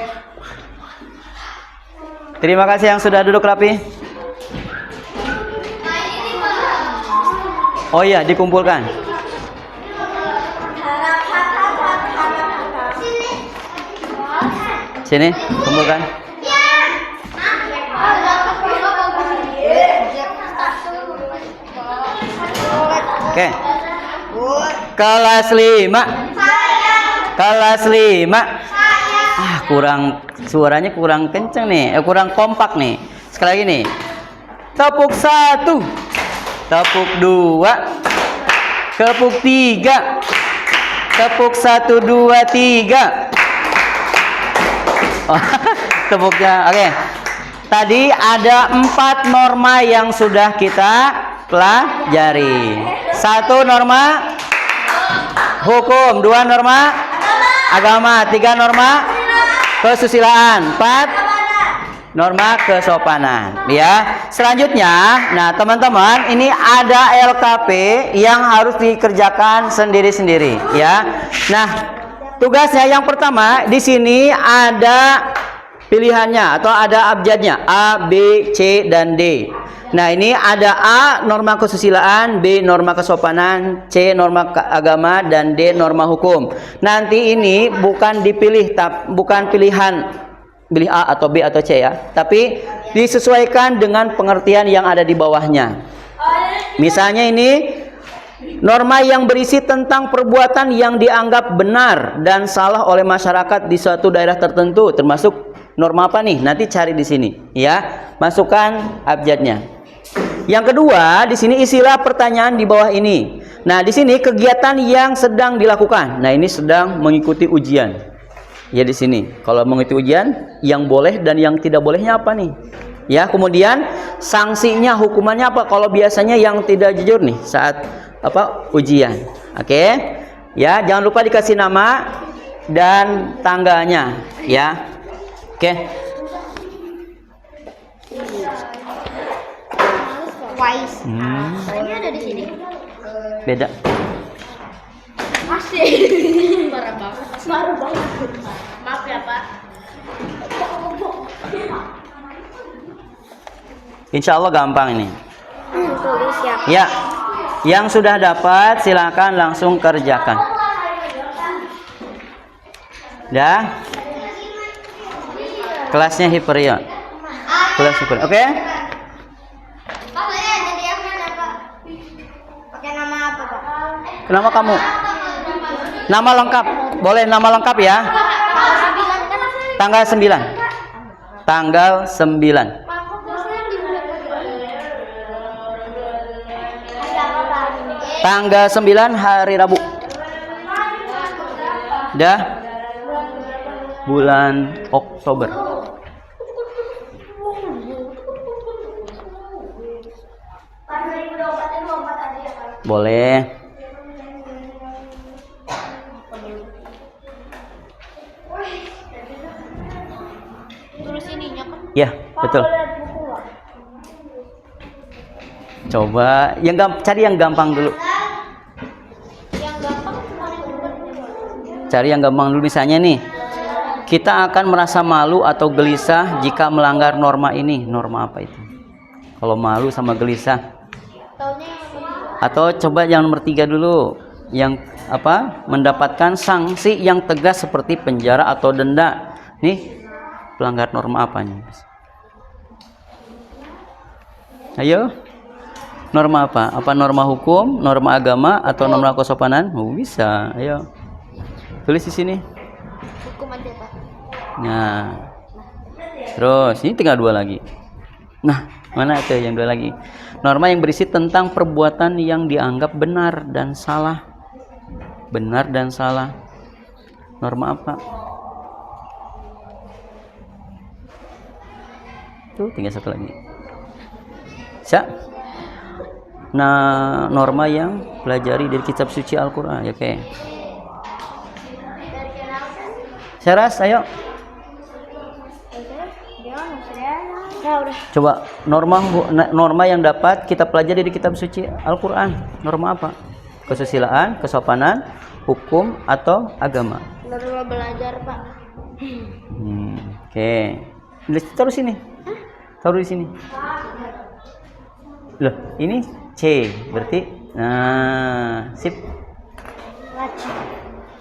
Terima kasih yang sudah duduk rapi. Oh iya, dikumpulkan. Sini, kumpulkan. Oke. Kelas 5. Kelas 5. Suaranya kurang kenceng nih, kurang kompak nih. Sekali lagi nih. Tepuk 1. Tepuk 2. Tepuk 3. Tepuk 1 2 3. Oh, tepuknya. Oke. Tadi ada 4 norma yang sudah kita pelajari. 1 norma hukum, 2 norma agama, 3 norma kesusilaan, 4 norma kesopanan. Ya. Selanjutnya, nah teman-teman, ini ada LKP yang harus dikerjakan sendiri-sendiri, ya. Nah, tugasnya yang pertama di sini ada pilihannya atau ada abjadnya A, B, C, dan D. Nah, ini ada A norma kesusilaan, B norma kesopanan, C norma agama, dan D norma hukum. Nanti ini bukan dipilih, bukan pilihan pilih A atau B atau C ya, tapi disesuaikan dengan pengertian yang ada di bawahnya. Misalnya ini norma yang berisi tentang perbuatan yang dianggap benar dan salah oleh masyarakat di suatu daerah tertentu, termasuk norma apa nih? Nanti cari di sini, ya. Masukkan abjadnya. Yang kedua, di sini isilah pertanyaan di bawah ini. Nah, di sini kegiatan yang sedang dilakukan. Nah, ini sedang mengikuti ujian. Ya, di sini. Kalau mengikuti ujian, yang boleh dan yang tidak bolehnya apa nih? Ya, kemudian sanksinya, hukumannya apa? Kalau biasanya yang tidak jujur nih saat ujian. Oke. Ya, jangan lupa dikasih nama dan tanggalnya, ya. Oke. Ini ada di sini. Beda. Masih. Marah banget. Maaf ya, Pak. Insya Allah gampang ini. Tulis ya. Ya. Yang sudah dapat silakan langsung kerjakan. Dah. Kelasnya Hyperion. Kelas Hyperion. Oke? Nama kamu? Nama lengkap. Boleh nama lengkap ya? Tanggal 9. Tanggal 9. Tanggal 9 hari Rabu. Dah. Bulan Oktober. Boleh. Ya, betul. Coba cari yang gampang dulu. Cari yang gampang dulu. Misalnya nih, kita akan merasa malu atau gelisah jika melanggar norma ini. Norma apa itu? Kalau malu sama gelisah. Atau coba yang nomor 3 dulu. Yang mendapatkan sanksi yang tegas seperti penjara atau denda. Nih, pelanggar norma apanya? Ayo. Norma apa? Apa norma hukum, norma agama, atau norma kesopanan? Oh, bisa. Ayo. Tulis di sini. Hukum aja, Pak. Nah. Terus, ini tinggal 2 lagi. Nah, mana tuh yang 2 lagi? Norma yang berisi tentang perbuatan yang dianggap benar dan salah. Benar dan salah. Norma apa? Tuh, tinggal satu lagi. Siap? Nah, norma yang pelajari dari kitab suci Al-Quran. Oke. Seras, ayo. Coba norma yang dapat kita pelajari di kitab suci Al-Quran. Norma apa? Kesusilaan, kesopanan, hukum, atau agama? Norma belajar, Pak. Oke. Taruh sini. Taruh di sini. Loh, ini C. Berarti sip.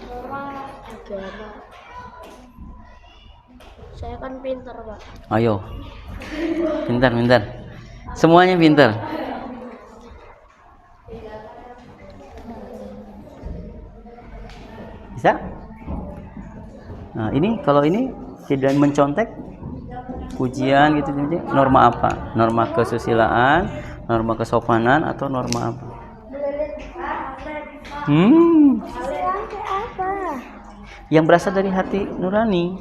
Norma agama. Saya kan pintar, Pak. Ayo. Pintar. Semuanya pintar. Bisa? Nah, ini kalau ini tidak mencontek ujian gitu, norma apa? Norma kesusilaan, norma kesopanan, atau norma apa? Apa? Yang berasal dari hati nurani.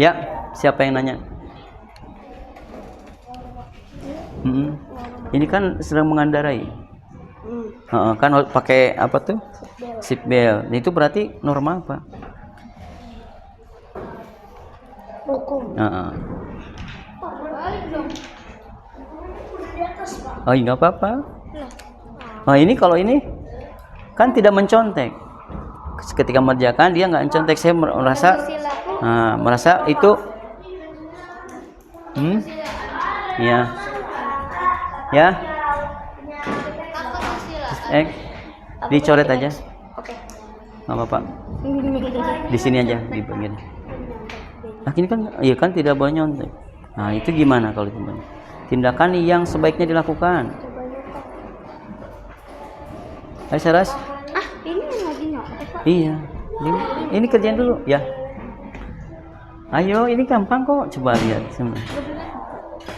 Ya, siapa yang nanya? Ini kan sedang mengendarai. Kan pakai apa tuh? Seatbelt. Itu berarti norma apa? Hukum. Oh, nggak apa-apa. Oh, ini kalau ini kan tidak mencontek. Ketika mengerjakan dia nggak mencontek. Saya merasa itu ya dicoret aja. Oke. Nggak apa-apa. Di sini aja di bagian. Nah, ini kan iya kan tidak boleh nyontek. Nah, itu gimana kalau itu? Tindakan yang sebaiknya dilakukan. Ayo Saras. Ini lagi nyontek, Pak. Iya. Ini kerjaan dulu ya. Ayo, ini gampang kok. Coba lihat.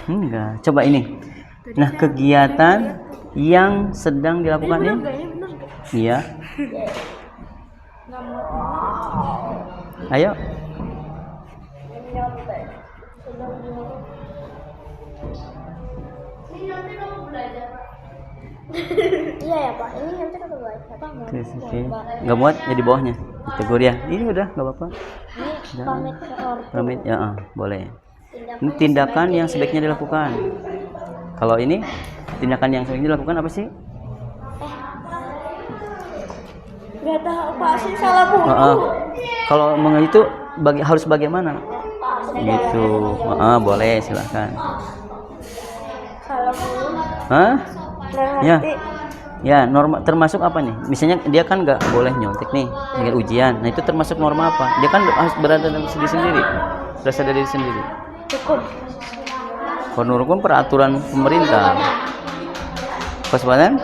Enggak. Coba ini. Nah, kegiatan yang sedang dilakukan ini. Iya. Ayo. Iya ya, Pak. Ini nanti kita belajar, Pak. Nggak muat ya di bawahnya. Tegur ya. Ini udah nggak apa-apa. Ini pamit ke ortu. Pamit ya, boleh. Ini tindakan yang sebaiknya dilakukan. Kalau ini tindakan yang sebaiknya dilakukan apa sih? Gak tahu, Pak. Sih salah buku. Kalau itu harus bagaimana? Gitu. Boleh, silakan. Salah buku. Ya. Ya, norma termasuk apa nih? Misalnya dia kan nggak boleh nyontek nih dengan ujian. Nah, itu termasuk norma apa? Dia kan harus berada dalam diri sendiri. Berasal dari diri sendiri. Hukum. Kalau hukum peraturan pemerintah. Kewaspadaan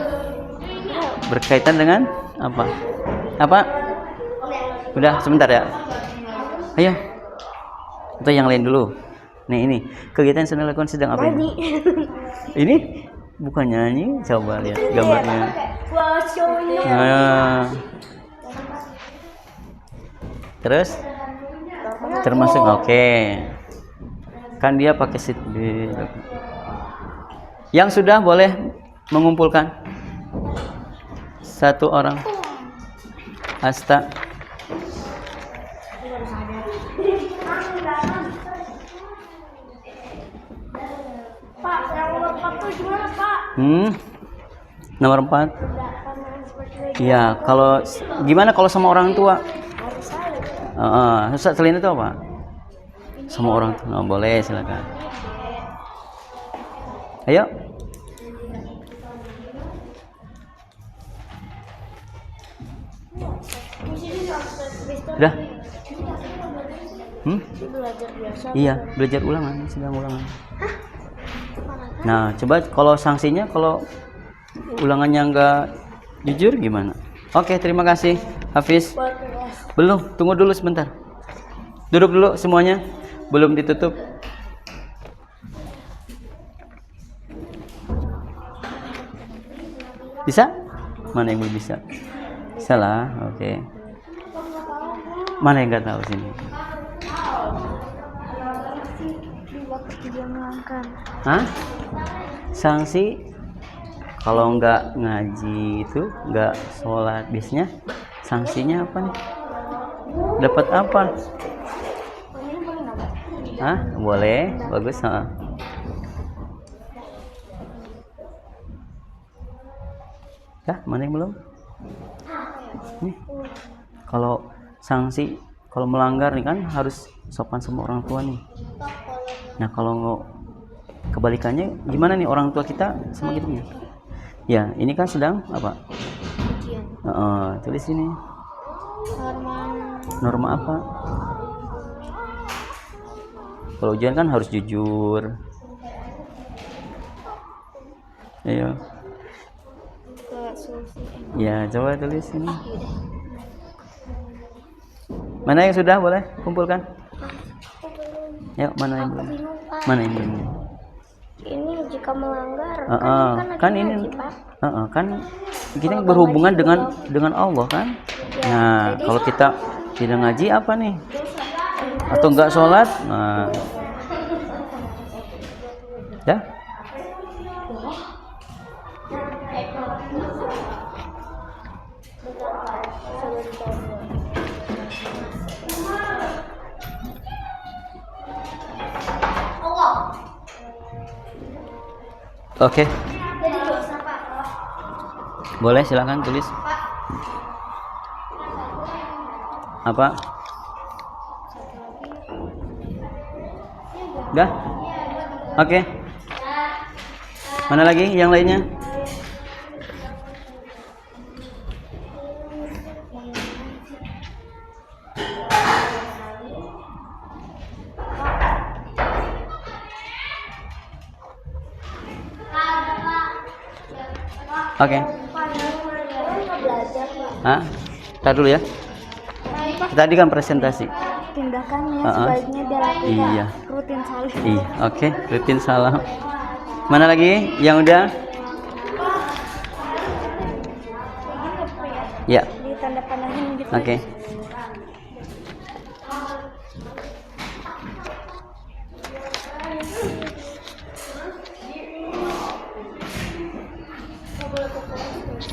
berkaitan dengan apa? Apa? Udah sebentar ya. Ayo. Atau yang lain dulu. Nih ini kegiatan yang sedang dilakukan sedang apa ini? Ini bukan nyanyi, coba lihat gambarnya. Terus termasuk oke. Kan dia pakai seat belt. Yang sudah boleh mengumpulkan satu orang. Asta. Pak, yang nomor 4 tuh gimana, Pak? Nomor 4. Iya, kalau gimana kalau sama orang tua? Selain itu apa? Sama orang tua. Boleh, silakan. Ayo. Udah. Iya, belajar ulangan, sedang ulangan. Nah, coba kalau sanksinya kalau ulangannya nggak jujur gimana? Oke, terima kasih Hafiz. Belum, tunggu dulu sebentar. Duduk dulu semuanya, belum ditutup. Bisa? Mana yang belum bisa? Bisa lah, oke. Mana yang nggak tahu sini? Hah? Sanksi kalau nggak ngaji itu, nggak sholat, biasanya sanksinya apa nih? Dapat apa? Hah? Boleh, bagus. Ya, mana yang belum? Nih, kalau sanksi, kalau melanggar nih kan harus sopan sama orang tua nih. Nah, kalau kebalikannya gimana nih orang tua kita sama kita nih? Ya, ini kan sedang apa? Tulis ini. Norma apa? Kalau ujian kan harus jujur. Ayo. Ya, coba tulis ini. Mana yang sudah, boleh kumpulkan? Yuk, mana yang belum? Mana yang belum? Ini jika melanggar kan ini kan kita berhubungan dengan Allah kan. Nah, kalau kita tidak ngaji apa nih? Atau enggak sholat? Nah, ya. Oke. Boleh, silakan tulis. Apa? Udah? Oke. Mana lagi yang lainnya? Oke. Hah? Ntar dulu ya. Tadi kan presentasi. Tindakannya sebaiknya dilakukan Iya. rutin saling. Iya, oke, rutin salam. Mana lagi yang udah? Ya. Di tanda panahnya gitu. Oke.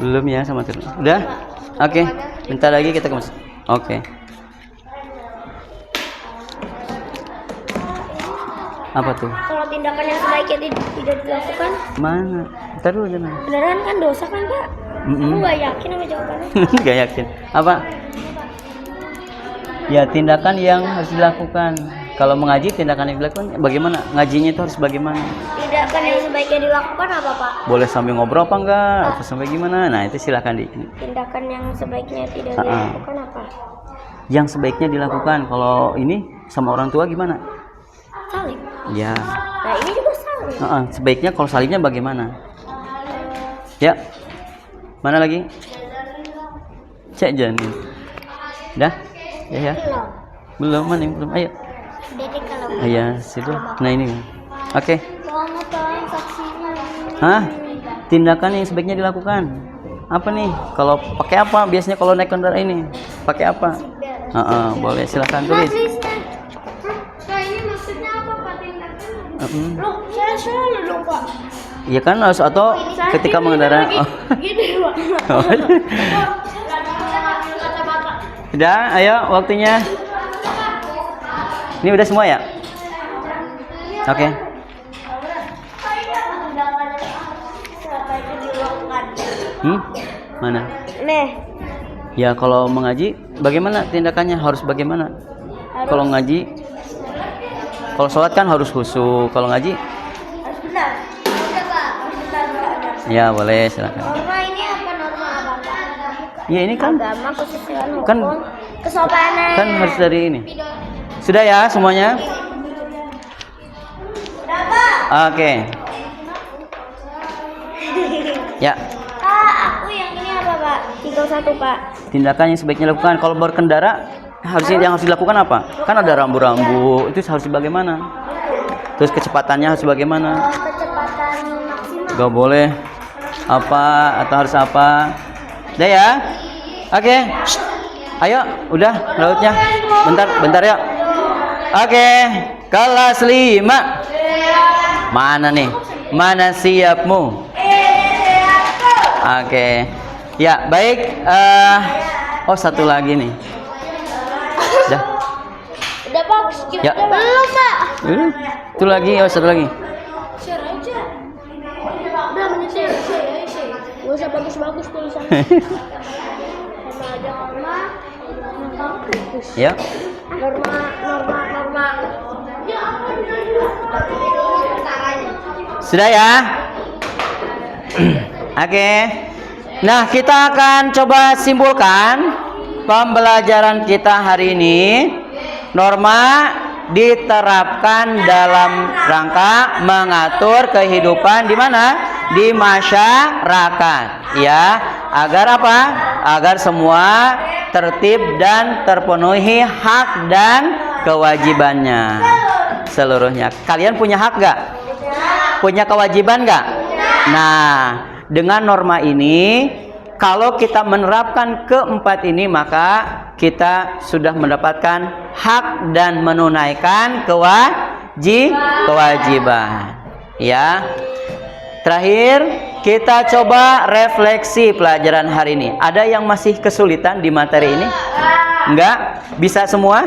Belum ya sama terus. Udah? Oke. Bentar lagi kita ke masjid. Oke. Apa tuh? Kalau tindakan yang sebaiknya tidak dilakukan, Mana? Bentar dulu jangan. beneran kan dosa kan Pak? Aku nggak yakin sama jawabannya. Gak yakin. Apa? Ya, tindakan yang harus dilakukan. Kalau mengaji, tindakan yang dilakukan bagaimana? Ngajinya itu harus bagaimana? Tindakan yang sebaiknya dilakukan apa Pak? Boleh sambil ngobrol apa enggak? Atau sampai gimana? Nah, itu silakan di. Tindakan yang sebaiknya tidak dilakukan apa? Yang sebaiknya dilakukan kalau ini sama orang tua gimana? Saling. Ya. Nah ini juga saling. Sebaiknya kalau salingnya bagaimana? Ya. Mana lagi? Cek Jani. Dah? Ya. Belum, mana yang belum? Ayo. Jadi kalau Iya, situ. Nah, ini. Oke. tolong saksinya. Hah? Tindakan yang sebaiknya dilakukan. Apa nih? Kalau pakai apa? Biasanya kalau naik kendaraan ini pakai apa? Boleh, silakan tulis. Nah ini maksudnya apa Pak tindakan? Loh, saya salah dong Pak. Iya kan harus atau ketika mengendarai. Gini Pak. Sudah, ayo waktunya. Ini udah semua ya? Oke. Mana? Nih. Ya kalau mengaji, bagaimana tindakannya? Harus bagaimana? Kalau ngaji, kalau sholat kan harus khusyuk. Kalau ngaji? Harus benar. Ya boleh, silakan. Norma ini apa norma apa Pak? Ya ini kan Agama, kesusilaan, hukum, kan kesopanan. kan harus dari ini. Sudah ya semuanya? Udah Pak. Oke. Ya. Pak, aku yang ini apa Pak? 31 Pak. Tindakan yang sebaiknya dilakukan kalau berkendara harusnya yang harus dilakukan apa? Kan ada rambu-rambu, itu harus bagaimana? Terus kecepatannya harus bagaimana? Kecepatan maksimal. Gak boleh apa atau harus apa? Udah ya? Oke. Shh. Ayo, udah lautnya. Bentar ya. Oke, kelas 5. Mana nih? Mana siapmu? Oke. Ya, baik. Oh, satu lagi nih. Udah. Udah Pak, skip Ya. belum Pak. Itu lagi, oh satu lagi. Share aja. Udah share. Gak usah bagus-bagus tulisannya. Sama aja norma. Ya. Norma. Sudah ya? Oke. Nah, kita akan coba simpulkan pembelajaran kita hari ini. Norma diterapkan dalam rangka mengatur kehidupan di mana? Di masyarakat, ya. Agar apa? Agar semua tertib dan terpenuhi hak dan kewajibannya seluruhnya. Kalian punya hak gak? Punya kewajiban gak? Nah, dengan norma ini, kalau kita menerapkan keempat ini, maka kita sudah mendapatkan hak dan menunaikan kewajiban. Ya. Terakhir, kita coba refleksi pelajaran hari ini. Ada yang masih kesulitan di materi ini? Enggak? Bisa semua?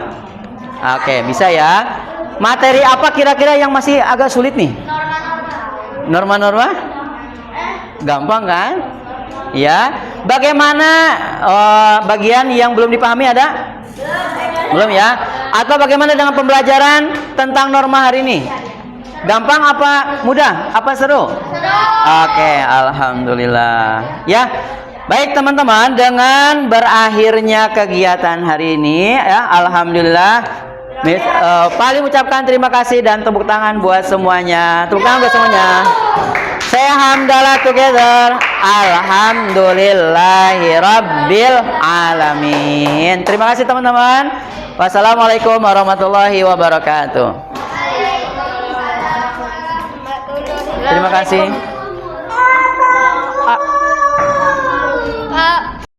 Oke, bisa ya. Materi apa kira-kira yang masih agak sulit nih? Norma-norma? Gampang kan? Ya. Bagaimana bagian yang belum dipahami ada? Belum ya? Atau bagaimana dengan pembelajaran tentang norma hari ini? Gampang apa mudah? Apa seru? Oke, alhamdulillah. Ya. Baik teman-teman, dengan berakhirnya kegiatan hari ini ya, alhamdulillah paling ucapkan terima kasih dan tepuk tangan buat semuanya. Tepuk tangan buat semuanya. Say hamdalah together. Alhamdulillahi rabbil alamin. Terima kasih teman-teman. Wassalamualaikum warahmatullahi wabarakatuh. Terima kasih.